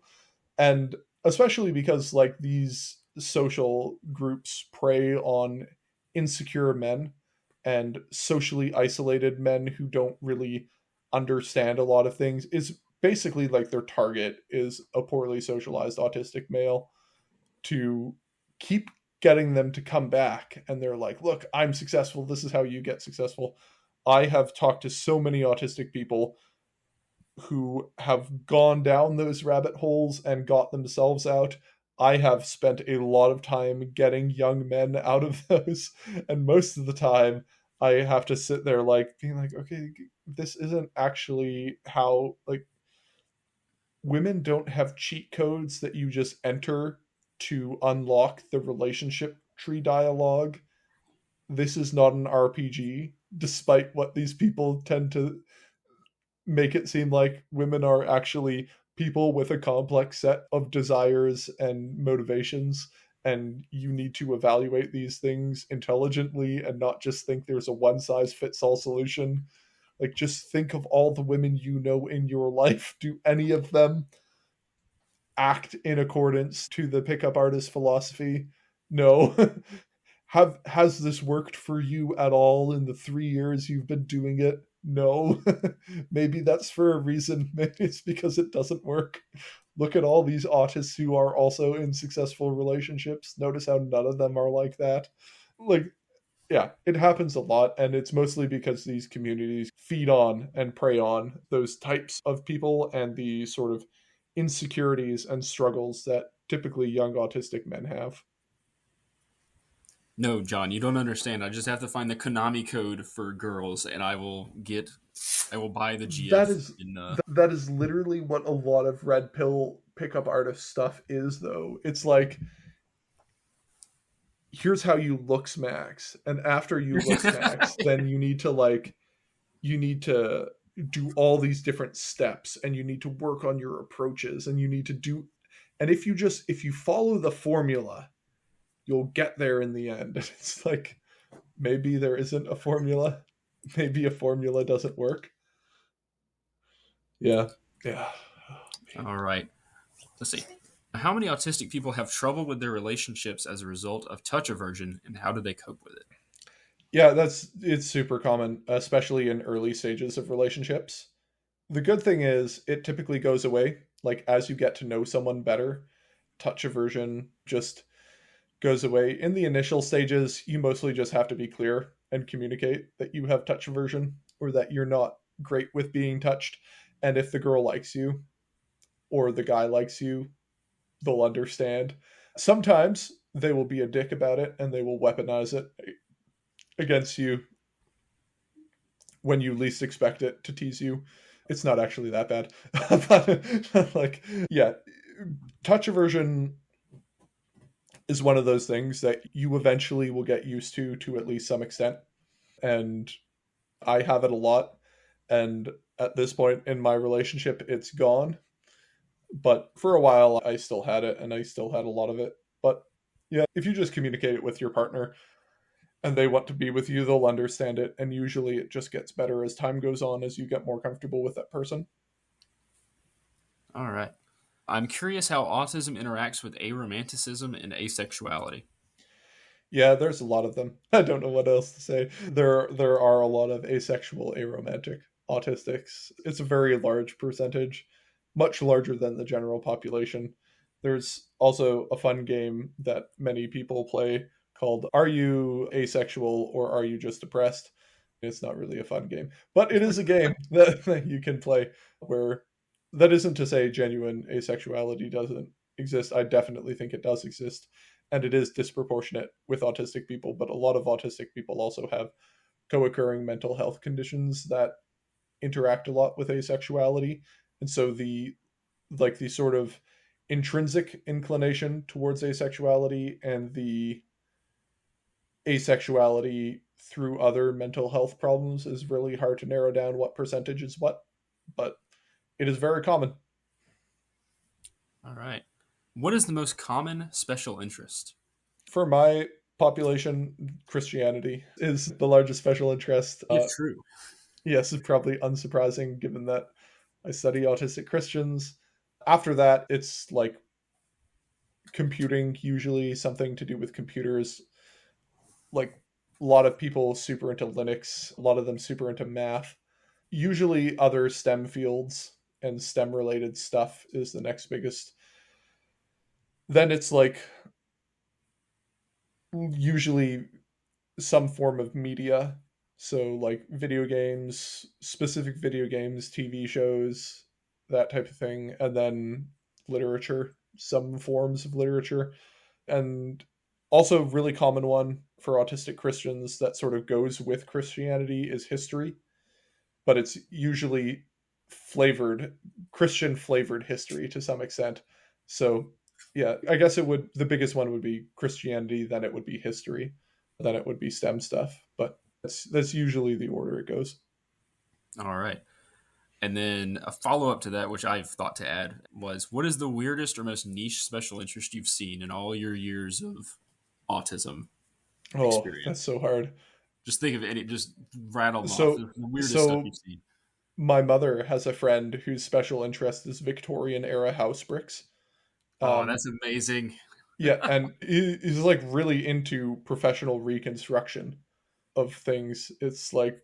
And especially because like these social groups prey on insecure men and socially isolated men who don't really understand a lot of things is basically like their target is a poorly socialized autistic male to keep getting them to come back. And they're like, look, I'm successful, this is how you get successful. I have talked to so many autistic people who have gone down those rabbit holes and got themselves out. I have spent a lot of time getting young men out of those, and most of the time I have to sit there like being like, okay, this isn't actually how, like, women don't have cheat codes that you just enter to unlock the relationship tree dialogue. This is not an RPG, despite what these people tend to make it seem like. Women are actually people with a complex set of desires and motivations, and you need to evaluate these things intelligently and not just think there's a one size fits all solution. Like, just think of all the women you know in your life. Do any of them act in accordance to the pickup artist philosophy? No. Has this worked for you at all in the 3 years you've been doing it? No. Maybe that's for a reason. Maybe it's because it doesn't work. Look at all these autists who are also in successful relationships. Notice how none of them are like that. Like, yeah, it happens a lot, and it's mostly because these communities feed on and prey on those types of people and the sort of insecurities and struggles that typically young autistic men have. No, John, you don't understand. I just have to find the Konami code for girls, and I will buy the That GF. is that is literally what a lot of red pill pickup artist stuff is, though. It's like, here's how you looks max, and after you looks max, then you need to do all these different steps, and you need to work on your approaches, and you need to do, and if you follow the formula, you'll get there in the end. It's like, maybe there isn't a formula. Maybe a formula doesn't work. Yeah. Yeah. All right. Let's see. How many autistic people have trouble with their relationships as a result of touch aversion, and how do they cope with it? Yeah, it's super common, especially in early stages of relationships. The good thing is it typically goes away. Like as you get to know someone better, touch aversion just goes away. In the initial stages, you mostly just have to be clear and communicate that you have touch aversion or that you're not great with being touched. And if the girl likes you or the guy likes you, they'll understand. Sometimes they will be a dick about it and they will weaponize it against you when you least expect it to tease you. It's not actually that bad. But like, yeah, touch aversion is one of those things that you eventually will get used to at least some extent. And I have it a lot. And at this point in my relationship, it's gone. But for a while, I still had it and I still had a lot of it. But yeah, if you just communicate it with your partner and they want to be with you, they'll understand it. And usually it just gets better as time goes on, as you get more comfortable with that person. All right. I'm curious how autism interacts with aromanticism and asexuality. Yeah, there's a lot of them. I don't know what else to say. There are a lot of asexual, aromantic autistics. It's a very large percentage, much larger than the general population. There's also a fun game that many people play called Are You Asexual or Are You Just Depressed? It's not really a fun game, but it is a game that you can play where that isn't to say genuine asexuality doesn't exist. I definitely think it does exist and it is disproportionate with autistic people, but a lot of autistic people also have co-occurring mental health conditions that interact a lot with asexuality. And so the sort of intrinsic inclination towards asexuality and the asexuality through other mental health problems is really hard to narrow down what percentage is what, but it is very common. All right. What is the most common special interest? For my population, Christianity is the largest special interest. It's true. Yes, it's probably unsurprising given that I study autistic Christians. After that, it's like computing, usually something to do with computers. Like a lot of people super into Linux, a lot of them super into math. Usually, other STEM fields and STEM related stuff is the next biggest. Then it's like usually some form of media. So, like video games, specific video games, TV shows, that type of thing. And then literature, some forms of literature. And also, really common one for autistic Christians that sort of goes with Christianity is history, but it's usually flavored, Christian flavored history to some extent. So, yeah, I guess the biggest one would be Christianity, then it would be history, then it would be STEM stuff. But that's usually the order it goes. All right. And then a follow up to that, which I've thought to add, was what is the weirdest or most niche special interest you've seen in all your years of autism Oh, that's experience? so hard. Just think of any, just rattle them off. So, The weirdest stuff so you've seen. my mother has a friend whose special interest is Victorian era house bricks. Oh, Um, that's amazing. yeah, and he's like really into professional reconstruction of things. It's like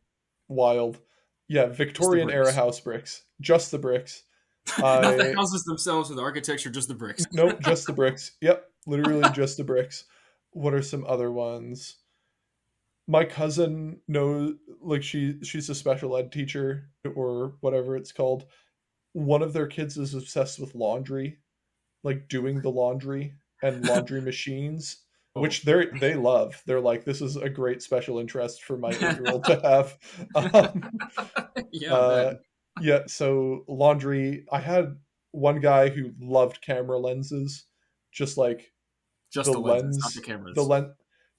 wild. Yeah, Just the Victorian era bricks. house bricks, just the bricks. Not the I houses themselves or the architecture, just the bricks. Nope, just the bricks. Yep, literally just the bricks. What are some other ones? My cousin knows, like she's a special ed teacher or whatever it's called. One of their kids is obsessed with laundry, like doing the laundry and laundry machines, Oh. which they love. They're like, this is a great special interest for my 8 year old to have. Um, Yeah, I bet. uh, yeah, so laundry. I had one guy who loved camera lenses, just like Just the the lenses, not the lens, the cameras. lens,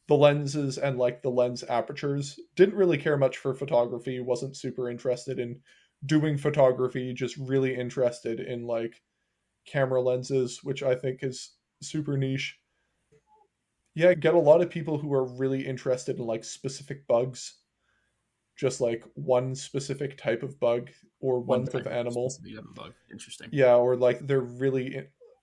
the lenses, and like the lens apertures. Didn't really care much for photography. Wasn't super interested in doing photography. Just really interested in like camera lenses, which I think is super niche. Yeah, get a lot of people who are really interested in like specific bugs, just like one specific type of bug or One one type type of of animal. specific type of bug. Interesting. Yeah, or like they're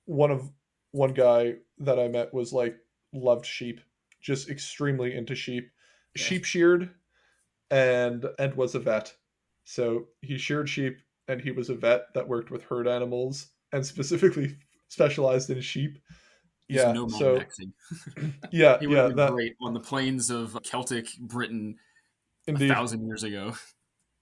one of one guy that I met was like loved sheep, just extremely into sheep. Yeah. Sheep sheared and was a vet. So he sheared sheep and he was a vet that worked with herd animals and specifically specialized in sheep. He's Yeah, no so maxing. yeah, He would have yeah, been that great on the plains of Celtic Britain a indeed. 1,000 years ago.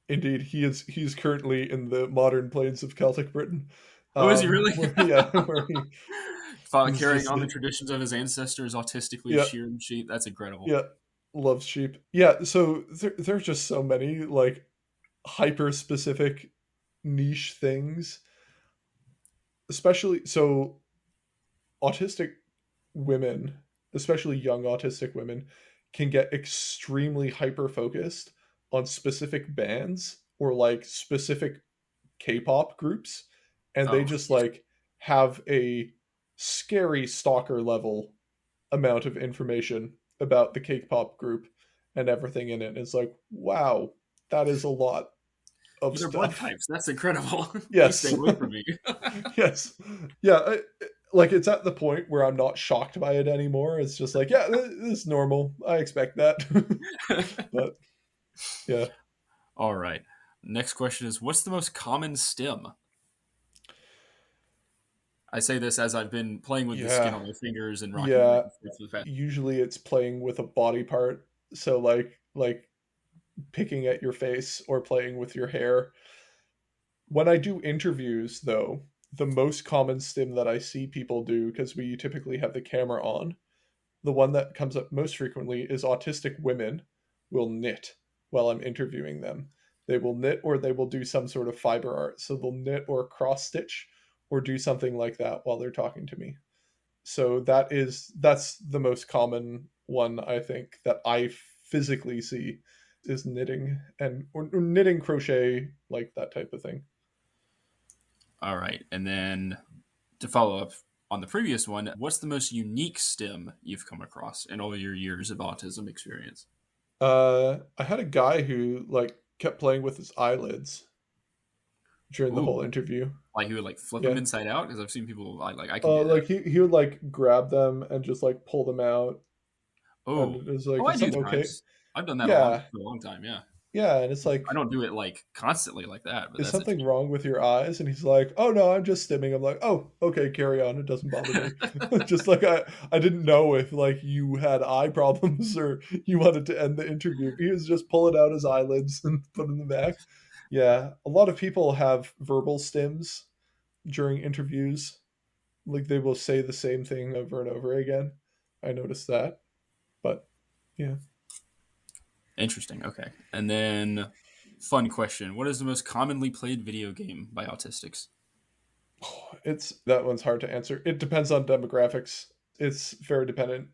Indeed, he's currently in the modern plains of Celtic Britain. Oh, is he really? Where, yeah, where he's Carrying just on the traditions of his ancestors, autistically yeah, shearing sheep. That's incredible. yeah, loves sheep. Yeah, so there's just so many like hyper specific niche things, especially so autistic women, especially young autistic women, can get extremely hyper focused on specific bands or like specific K-pop groups, and they Oh, just like have a scary stalker level amount of information about the K-pop group and everything in it. It's like, wow, that is a lot of these are blood stuff. types. That's incredible. Please stay Yes, away from me. yes, yeah. like it's at the point where I'm not shocked by it anymore. It's just like, yeah, this is normal. I expect that. But yeah. All right. Next question is, what's the most common stim? I say this as I've been playing with the skin Yeah. on my fingers and rocking it back Yeah. and forth for the past. Usually it's playing with a body part. So like picking at your face or playing with your hair. When I do interviews though, the most common stim that I see people do, because we typically have the camera on, the one that comes up most frequently is autistic women will knit while I'm interviewing them. They will knit or they will do some sort of fiber art. So they'll knit or cross stitch or do something like that while they're talking to me. So that's the most common one I think that I physically see is knitting and or knitting, crochet, like that type of thing. All right. And then to follow up on the previous one, what's the most unique stim you've come across in all your years of autism experience? I had a guy who like kept playing with his eyelids during the Ooh, whole interview. like he would like flip them Yeah. inside out? Because I've seen people like I can do that. Like he would like grab them and just like pull them out, and Oh, it was oh, like, I is do something okay? sometimes. I've done that Yeah, for a long time. Yeah, yeah, and it's I like, don't do it like constantly like that, but is that's something interesting. wrong with your eyes? And he's like, oh no, I'm just stimming. I'm like, oh, okay, carry on. It doesn't bother me. Just like I didn't know if like you had eye problems or you wanted to end the interview. He was just pulling out his eyelids and putting them back. Yeah, a lot of people have verbal stims during interviews. Like they will say the same thing over and over again. I noticed that, but yeah. Interesting. Okay, and then fun question: what is the most commonly played video game by autistics? It's that one's hard to answer. It depends on demographics. It's very dependent.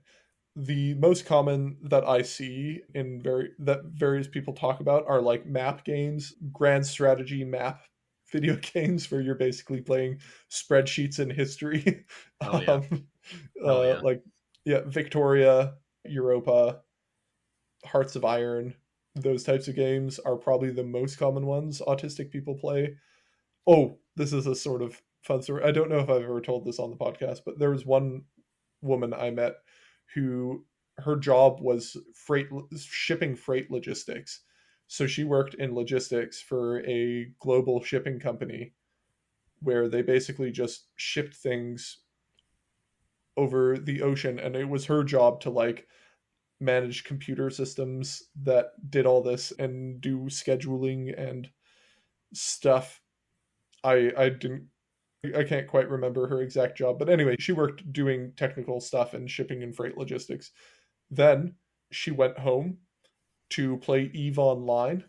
The most common that I see in that various people talk about are like map games, grand strategy map video games where you're basically playing spreadsheets in history. Hell yeah! um, Hell yeah! like yeah, Victoria, Europa, Hearts of Iron. Those types of games are probably the most common ones autistic people play. Oh, this is a sort of fun story. I don't know if I've ever told this on the podcast, but there was one woman I met who her job was shipping freight logistics. So she worked in logistics for a global shipping company where they basically just shipped things over the ocean, and it was her job to like manage computer systems that did all this and do scheduling and stuff. I didn't I can't quite remember her exact job, but anyway, she worked doing technical stuff and shipping and freight logistics. Then she went home to play Eve Online,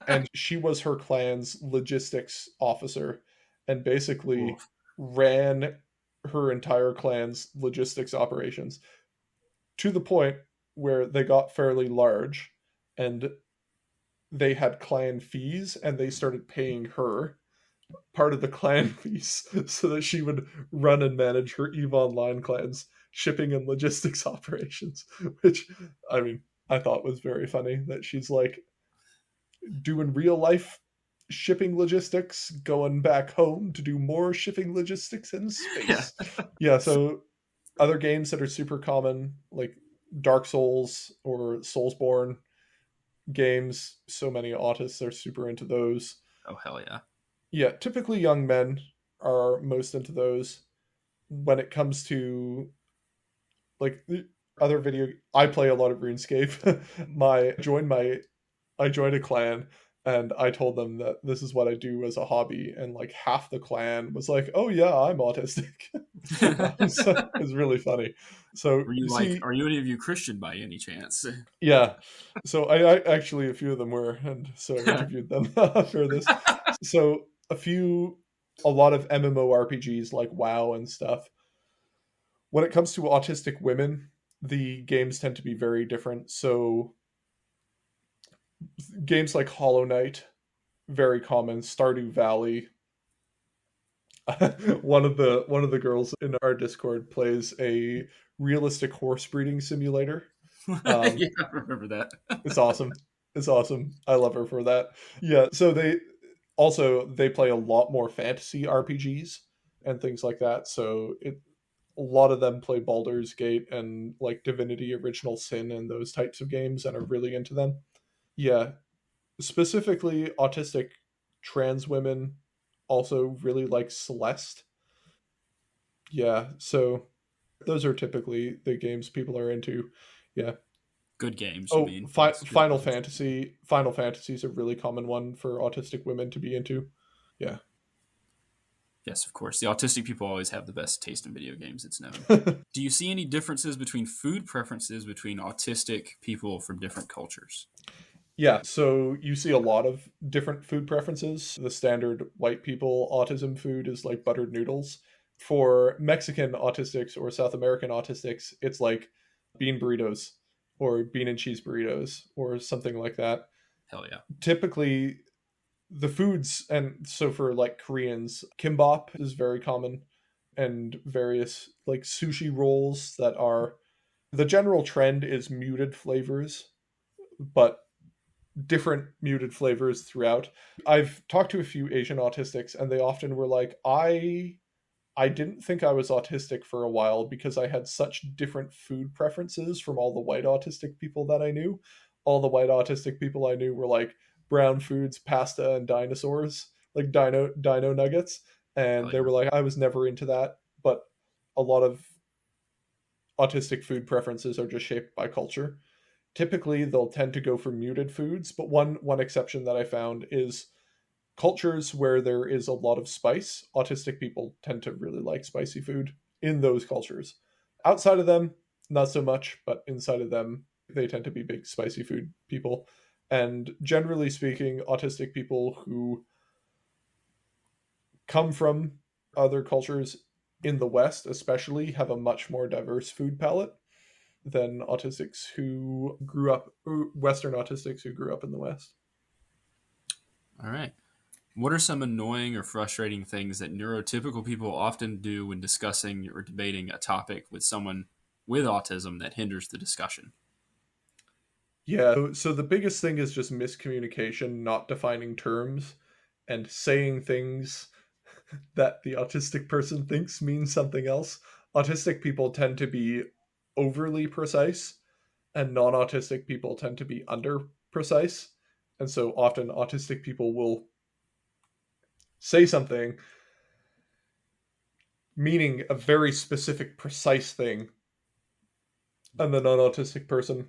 and she was her clan's logistics officer and basically Oof. ran her entire clan's logistics operations to the point where they got fairly large and they had clan fees and they started paying her part of the clan fees so that she would run and manage her EVE Online clan's shipping and logistics operations, which I mean, I thought was very funny that she's like doing real life shipping logistics, going back home to do more shipping logistics in Yeah. space. Yeah, so other games that are super common, like Dark Souls or Soulsborne games, so many autists are super into those. Oh hell yeah! Yeah, typically young men are most into those. When it comes to like the other video, I play a lot of RuneScape. My I joined a clan and I told them that this is what I do as a hobby, and like half the clan was like, "Oh yeah, I'm autistic." So it was really funny. So Were you you like, see, are you any of you Christian by any chance? yeah. So I actually a few of them were, and so I interviewed them for this. So a lot of MMORPGs like WoW and stuff. When it comes to autistic women, the games tend to be very different. So games like Hollow Knight, very common. Stardew Valley. One of the girls in our Discord plays a realistic horse breeding simulator. Yeah, I remember that. It's awesome. It's awesome. I love her for that. Yeah. So they play a lot more fantasy RPGs and things like that. So a lot of them play Baldur's Gate and like Divinity Original Sin and those types of games and are really into them. Yeah, specifically autistic trans women also really like Celeste. Yeah, so those are typically the games people are into. Yeah. Good games, you Oh, mean? Yes, good Final games. Fantasy. Final Fantasy is a really common one for autistic women to be into. Yeah. Yes, of course. The autistic people always have the best taste in video games, it's known. Do you see any differences between food preferences between autistic people from different cultures? Yeah, so you see a lot of different food preferences. The standard white people autism food is like buttered noodles. For Mexican autistics or South American autistics, it's like bean burritos or bean and cheese burritos or something like that. Hell yeah. Typically, the foods, and so for like Koreans, kimbap is very common, and various like sushi rolls that are the general trend is muted flavors, but different muted flavors throughout. I've talked to a few Asian autistics and they often were like, I didn't think I was autistic for a while because I had such different food preferences from all the white autistic people that I knew. All the white autistic people I knew were like brown foods, pasta, and dinosaurs, like dino nuggets. And Hell they yeah. were like, I was never into that. But a lot of autistic food preferences are just shaped by culture. Typically, they'll tend to go for muted foods, but one exception that I found is cultures where there is a lot of spice. Autistic people tend to really like spicy food in those cultures. Outside of them, not so much, but inside of them, they tend to be big spicy food people. And generally speaking, autistic people who come from other cultures in the West, especially, have a much more diverse food palette than autistics who grew up, Western autistics who grew up in the West. All right. What are some annoying or frustrating things that neurotypical people often do when discussing or debating a topic with someone with autism that hinders the discussion? Yeah, so the biggest thing is just miscommunication, not defining terms, and saying things that the autistic person thinks means something else. Autistic people tend to be overly precise, and non autistic people tend to be under precise. And so often autistic people will say something meaning a very specific, precise thing, and the non autistic person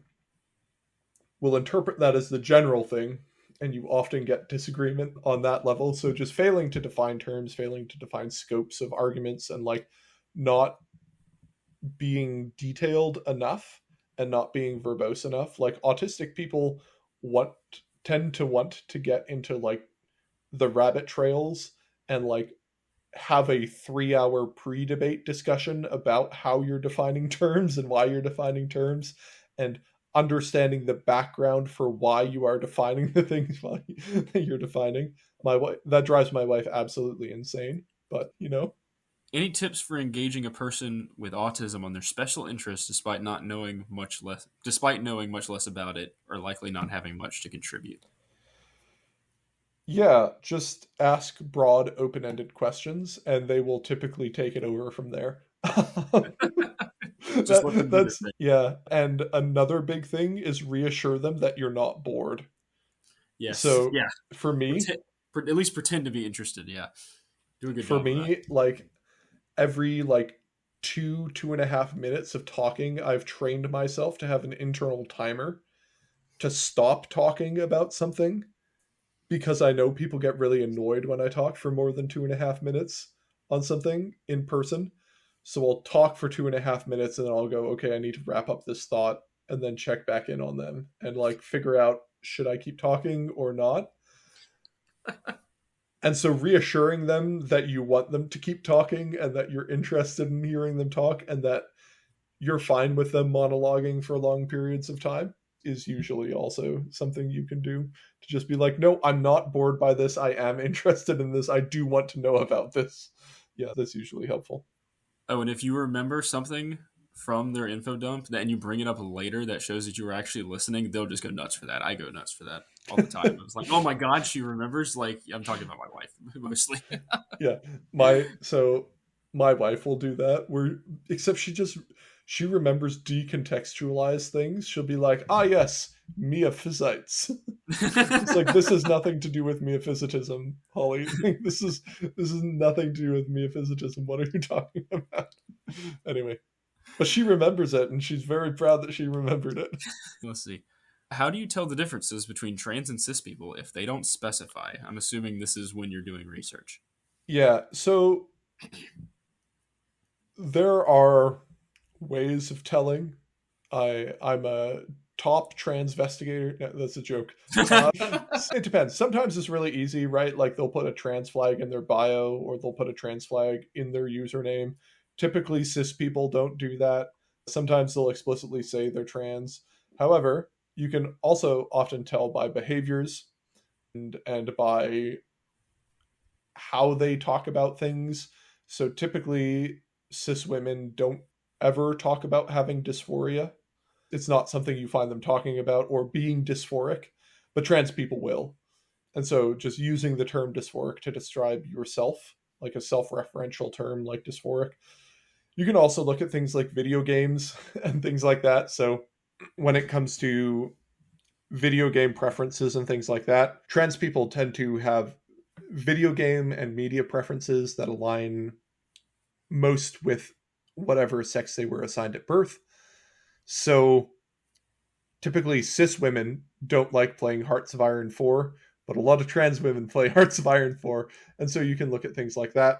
will interpret that as the general thing, and you often get disagreement on that level. So just failing to define terms, failing to define scopes of arguments, and like not being detailed enough and not being verbose enough. Like autistic people want tend to want to get into like the rabbit trails and like have a 3 hour pre-debate discussion about how you're defining terms and why you're defining terms and understanding the background for why you are defining the things that you're defining. My wife, that drives my wife absolutely insane, but you know. Any tips for engaging a person with autism on their special interests despite knowing much less about it or likely not having much to contribute? Yeah, just ask broad open-ended questions and they will typically take it over from there. Just let them do their That's thing. yeah, and another big thing is reassure them that you're not bored. Yes. So Yeah. for me, Pretend, at least pretend to be interested. Yeah. Do a good for job of that. me, like every like 2.5 minutes of talking, I've trained myself to have an internal timer to stop talking about something because I know people get really annoyed when I talk for more than 2.5 minutes on something in person. So I'll talk for 2.5 minutes and then I'll go, okay, I need to wrap up this thought and then check back in on them and like figure out should I keep talking or not. And so reassuring them that you want them to keep talking and that you're interested in hearing them talk and that you're fine with them monologuing for long periods of time is usually also something you can do to just be like, no, I'm not bored by this. I am interested in this. I do want to know about this. Yeah, that's usually helpful. Oh, and if you remember something from their info dump and you bring it up later that shows that you were actually listening, they'll just go nuts for that. I go nuts for that all the time. I was like, oh my God, she remembers. Like, I'm talking about my wife mostly. Yeah. My My wife will do that, where except she remembers decontextualized things. She'll be like, ah yes, meophysites. It's like, this has nothing to do with meophysitism, Holly. This is nothing to do with meophysitism. What are you talking about? Anyway. But she remembers it, and she's very proud that she remembered it. Let's see. How do you tell the differences between trans and cis people if they don't specify? I'm assuming this is when you're doing research. Yeah, so there are ways of telling. I'm a top transvestigator. No, that's a joke. It depends. Sometimes it's really easy, right? Like they'll put a trans flag in their bio, or they'll put a trans flag in their username. Typically, cis people don't do that. Sometimes they'll explicitly say they're trans. However, you can also often tell by behaviors and by how they talk about things. So typically, cis women don't ever talk about having dysphoria. It's not something you find them talking about, or being dysphoric, but trans people will. And so just using the term dysphoric to describe yourself, like a self-referential term like dysphoric. You can also look at things like video games and things like that. So when it comes to video game preferences and things like that, trans people tend to have video game and media preferences that align most with whatever sex they were assigned at birth. So typically cis women don't like playing Hearts of Iron 4, but a lot of trans women play Hearts of Iron 4. And so you can look at things like that.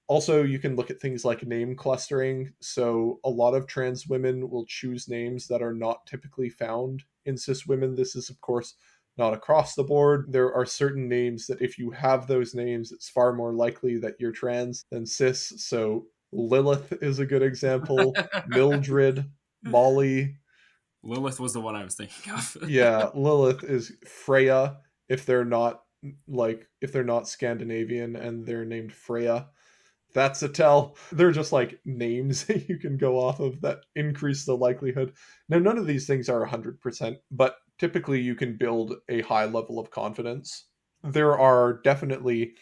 Also, you can look at things like name clustering. So a lot of trans women will choose names that are not typically found in cis women. This is, of course, not across the board. There are certain names that if you have those names, it's far more likely that you're trans than cis. So Lilith is a good example. Mildred, Molly. Lilith was the one I was thinking of. Yeah, Lilith is Freya if they're not Scandinavian and they're named Freya. That's a tell. They're just like names that you can go off of that increase the likelihood. Now, none of these things are 100%, but typically you can build a high level of confidence. There are definitely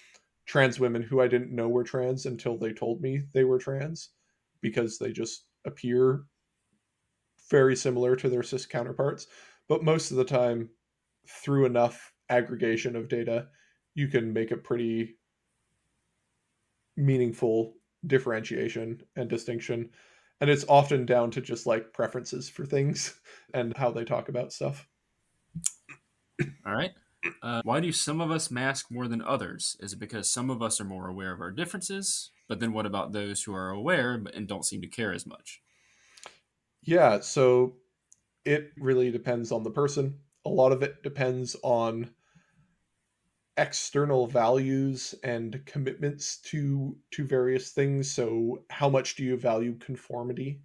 trans women who I didn't know were trans until they told me they were trans, because they just appear very similar to their cis counterparts. But most of the time, through enough aggregation of data, you can make a pretty meaningful differentiation and distinction. And it's often down to just like preferences for things and how they talk about stuff. All right. Why do some of us mask more than others? Is it because some of us are more aware of our differences? But then what about those who are aware and don't seem to care as much? Yeah, so it really depends on the person. A lot of it depends on external values and commitments to various things. So how much do you value conformity?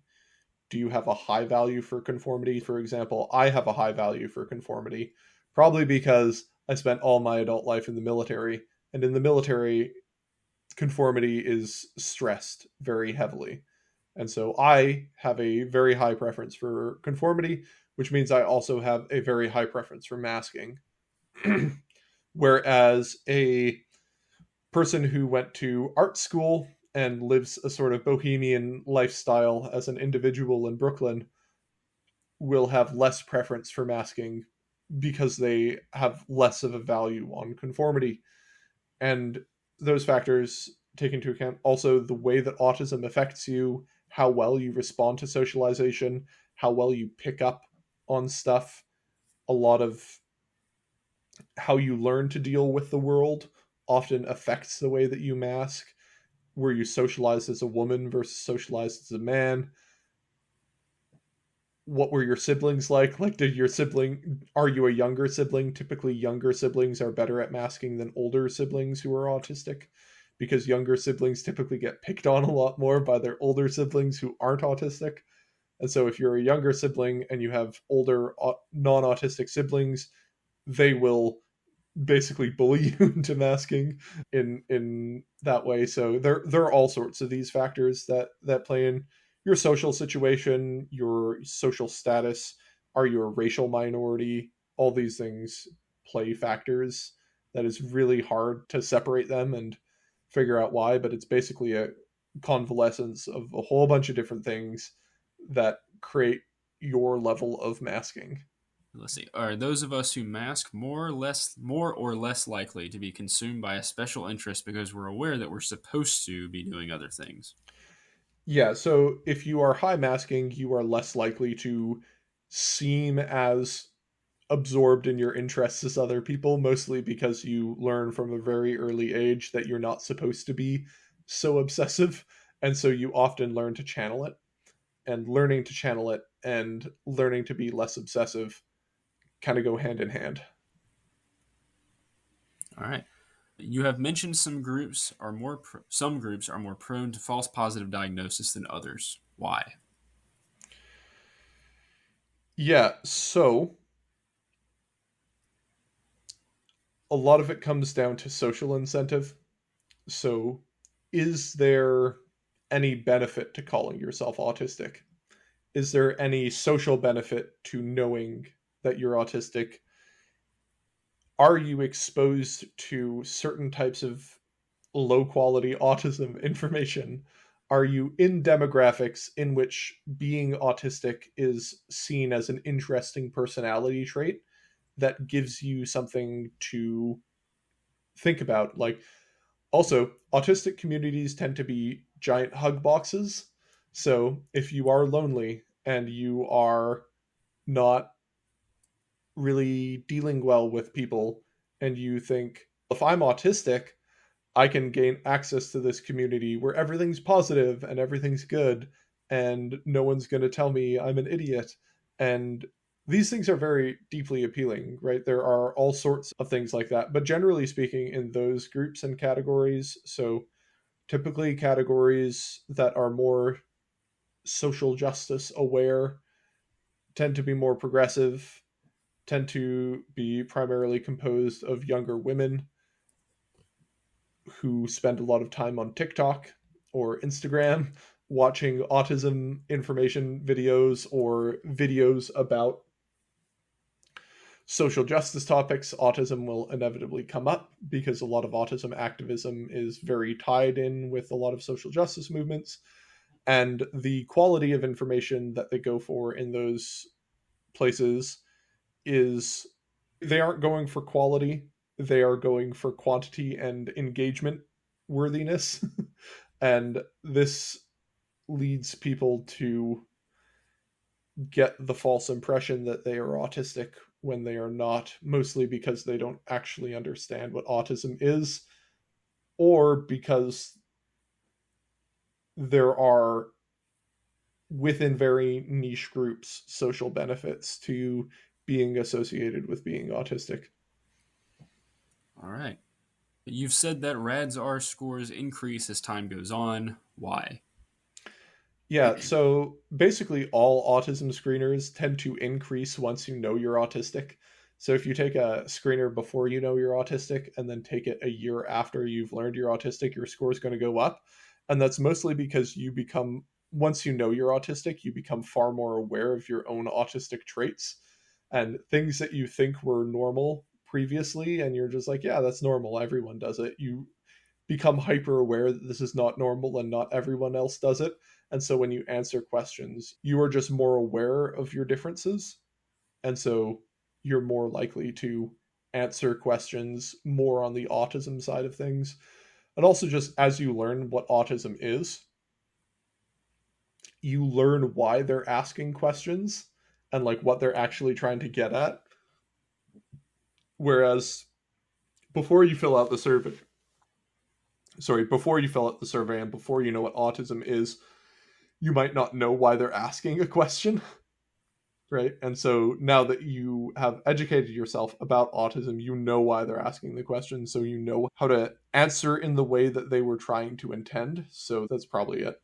Do you have a high value for conformity? For example, I have a high value for conformity, probably because I spent all my adult life in the military, and in the military, conformity is stressed very heavily. And so I have a very high preference for conformity, which means I also have a very high preference for masking. Whereas a person who went to art school and lives a sort of bohemian lifestyle as an individual in Brooklyn will have less preference for masking because they have less of a value on conformity. And those factors take into account also the way that autism affects you, how well you respond to socialization, how well you pick up on stuff. A lot of how you learn to deal with the world often affects the way that you mask. Were you socialized as a woman versus socialized as a man? What were your siblings like? Like, are you a younger sibling? Typically, younger siblings are better at masking than older siblings who are autistic, because younger siblings typically get picked on a lot more by their older siblings who aren't autistic. And so, if you're a younger sibling and you have older non autistic siblings, they will basically bully you into masking in that way. So there are all sorts of these factors that play in. Your social situation, your social status, are you a racial minority? All these things play factors that is really hard to separate them and figure out why, but it's basically convalescence of a whole bunch of different things that create your level of masking. Let's see. Are those of us who mask more or less likely to be consumed by a special interest because we're aware that we're supposed to be doing other things? Yeah, so if you are high masking, you are less likely to seem as absorbed in your interests as other people, mostly because you learn from a very early age that you're not supposed to be so obsessive. And so you often learn to channel it. And learning to channel it and learning to be less obsessive kind of go hand in hand. All right. You have mentioned some groups are more prone to false positive diagnosis than others. Why? Yeah, so a lot of it comes down to social incentive. So, is there any benefit to calling yourself autistic? Is there any social benefit to knowing that you're autistic? Are you exposed to certain types of low quality autism information? Are you in demographics in which being autistic is seen as an interesting personality trait that gives you something to think about? Like, also, autistic communities tend to be giant hug boxes. So if you are lonely and you are not really dealing well with people, and you think, if I'm autistic, I can gain access to this community where everything's positive and everything's good, and no one's going to tell me I'm an idiot. And these things are very deeply appealing, right? There are all sorts of things like that. But generally speaking, in those groups and categories, so typically categories that are more social justice aware tend to be more progressive, tend to be primarily composed of younger women who spend a lot of time on TikTok or Instagram watching autism information videos or videos about social justice topics. Autism will inevitably come up because a lot of autism activism is very tied in with a lot of social justice movements. And the quality of information that they go for in those places is they aren't going for quality, they are going for quantity and engagement worthiness. And this leads people to get the false impression that they are autistic when they are not, mostly because they don't actually understand what autism is, or because there are, within very niche groups, social benefits to being associated with being autistic. All right. You've said that RADS-R scores increase as time goes on. Why? Yeah, so basically all autism screeners tend to increase once you know you're autistic. So if you take a screener before you know you're autistic and then take it a year after you've learned you're autistic, your score is going to go up. And that's mostly because you become, once you know you're autistic, you become far more aware of your own autistic traits and things that you think were normal previously. And you're just like, yeah, that's normal. Everyone does it. You become hyper aware that this is not normal and not everyone else does it. And so when you answer questions, you are just more aware of your differences. And so you're more likely to answer questions more on the autism side of things. And also, just as you learn what autism is, you learn why they're asking questions and like what they're actually trying to get at. Whereas before you fill out the survey, before you fill out the survey and before you know what autism is, you might not know why they're asking a question, right? And so now that you have educated yourself about autism, you know why they're asking the question, so you know how to answer in the way that they were trying to intend. So that's probably it.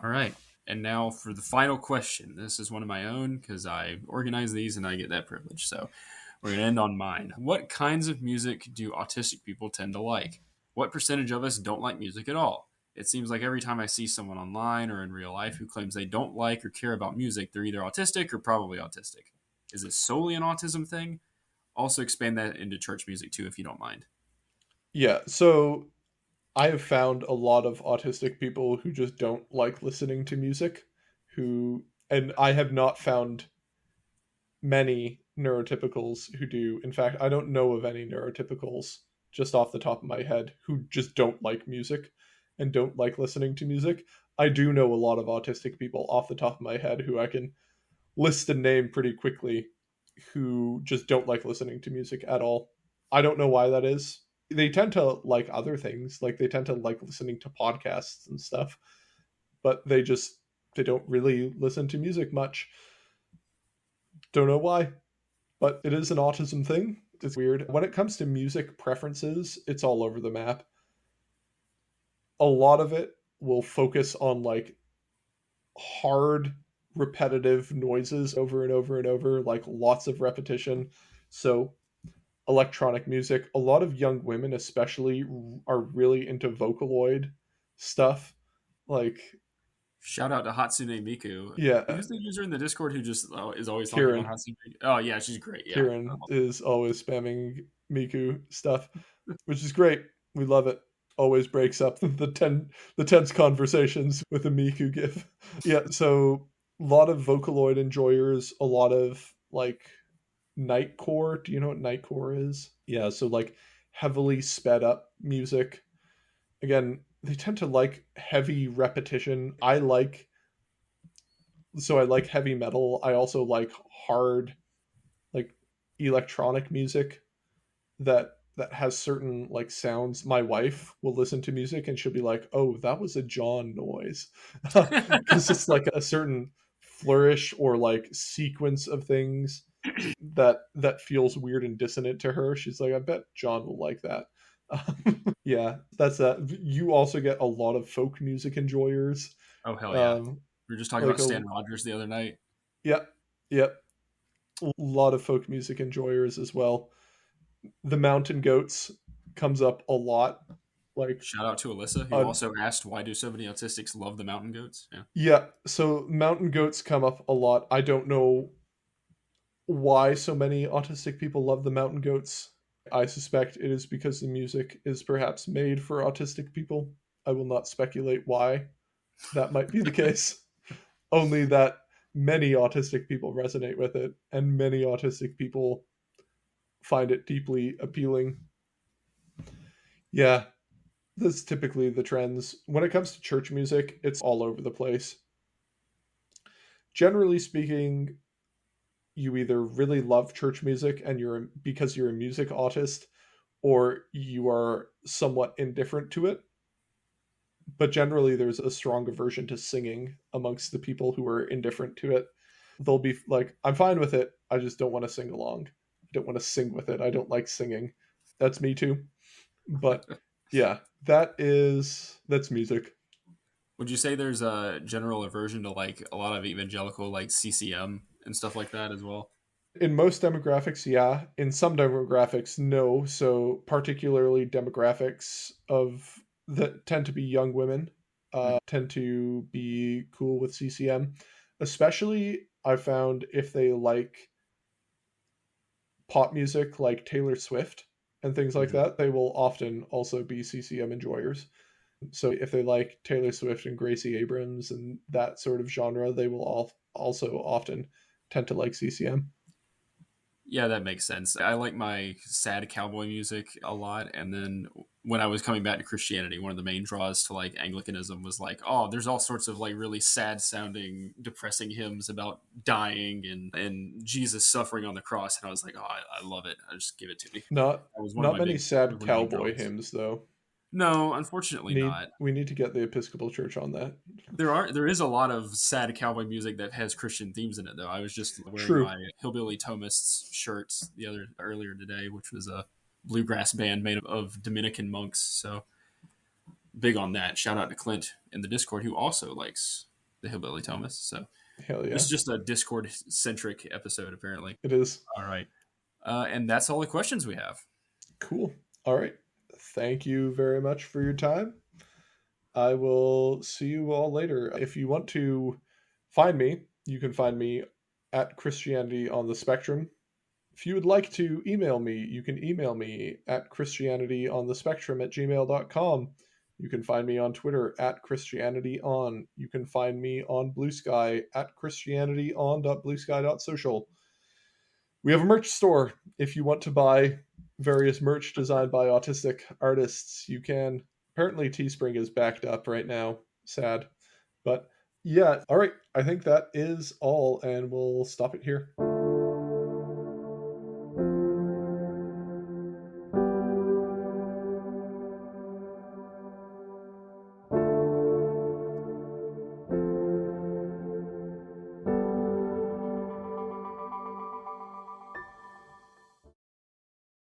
All right. And now for the final question. This is one of my own because I organize these and I get that privilege. So we're going to end on mine. What kinds of music do autistic people tend to like? What percentage of us don't like music at all? It seems like every time I see someone online or in real life who claims they don't like or care about music, they're either autistic or probably autistic. Is it solely an autism thing? Also expand that into church music too, if you don't mind. Yeah, so I have found a lot of autistic people who just don't like listening to music, and I have not found many neurotypicals who do. In fact, I don't know of any neurotypicals just off the top of my head who just don't like music and don't like listening to music. I do know a lot of autistic people off the top of my head who I can list and name pretty quickly who just don't like listening to music at all. I don't know why that is. They tend to like other things, like they tend to like listening to podcasts and stuff, but they don't really listen to music much. Don't know why, but it is an autism thing. It's weird. When it comes to music preferences, it's all over the map. A lot of it will focus on like hard, repetitive noises over and over and over, like lots of repetition. So, electronic music, a lot of young women, especially, are really into Vocaloid stuff. Like, Shout out to Hatsune Miku. yeah, Who's the user in the Discord who just is always talking about Kieran. Hatsune Miku? Oh yeah, she's great. Yeah. Kieran is always spamming Miku stuff, which is great. We love it. Always breaks up the tense conversations with a Miku gif. Yeah, so a lot of Vocaloid enjoyers, a lot of like Nightcore. Do you know what Nightcore is? Yeah, so like heavily sped up music. Again, they tend to like heavy repetition. I like heavy metal. I also like hard, like electronic music that has certain like sounds. My wife will listen to music and she'll be like, "Oh, that was a John noise," because it's like a certain flourish or like sequence of things that feels weird and dissonant to her. She's like, "I bet John will like that." Yeah, that's that. You also get a lot of folk music enjoyers. Oh hell yeah. Um, We were just talking like about a Stan Rogers the other night. yeah, yep, a lot of folk music enjoyers as well. The Mountain Goats comes up a lot. Like, Shout out to Alyssa, who uh, also asked why do so many autistics love the mountain goats? Yeah. yeah, so Mountain Goats come up a lot. I don't know why so many autistic people love the Mountain Goats. I suspect it is because the music is perhaps made for autistic people. I will not speculate why that might be the case. Only that many autistic people resonate with it, and many autistic people find it deeply appealing. Yeah, that's typically the trends. When it comes to church music, it's all over the place. Generally speaking, you either really love church music and you're because you're a music autist, or you are somewhat indifferent to it. But generally, there's a strong aversion to singing amongst the people who are indifferent to it. They'll be like, I'm fine with it. I just don't want to sing along. I don't want to sing with it. I don't like singing. That's me too. But yeah, that's music. Would you say there's a general aversion to like a lot of evangelical like CCM and stuff like that as well? In most demographics, yeah. In some demographics, no. So particularly demographics of that tend to be young women, tend to be cool with CCM. Especially, I found if they like pop music like Taylor Swift and things like Mm-hmm. that, they will often also be CCM enjoyers. So if they like Taylor Swift and Gracie Abrams and that sort of genre, they will all also often tend to like CCM. Yeah, that makes sense. I like my sad cowboy music a lot. And then when I was coming back to Christianity, one of the main draws to like Anglicanism was like, oh, there's all sorts of like really sad sounding, depressing hymns about dying and Jesus suffering on the cross. And I was like, oh, I love it. I just give it to me. Not That was not many sad one of my big cowboy draws. hymns though. No, unfortunately Need not. we need to get the Episcopal Church on that. There is a lot of sad cowboy music that has Christian themes in it though. I was just wearing True. my Hillbilly Thomists shirt the other earlier today, which was a bluegrass band made of Dominican monks. So big on that. Shout out to Clint in the Discord who also likes the Hillbilly Thomists. So Hell this yeah. is just a Discord centric episode apparently. It is. All right. And that's all the questions we have. Cool. All right. Thank you very much for your time. I will see you all later. If you want to find me, you can find me at Christianity on the Spectrum. If you would like to email me, you can email me at christianityonthespectrum@gmail.com. You can find me on Twitter at ChristianityOn. You can find me on Blue Sky at ChristianityOn.bluesky.social. We have a merch store. If you want to buy various merch designed by autistic artists, you can. Apparently, Teespring is backed up right now. Sad. But yeah, all right. I think that is all, and we'll stop it here.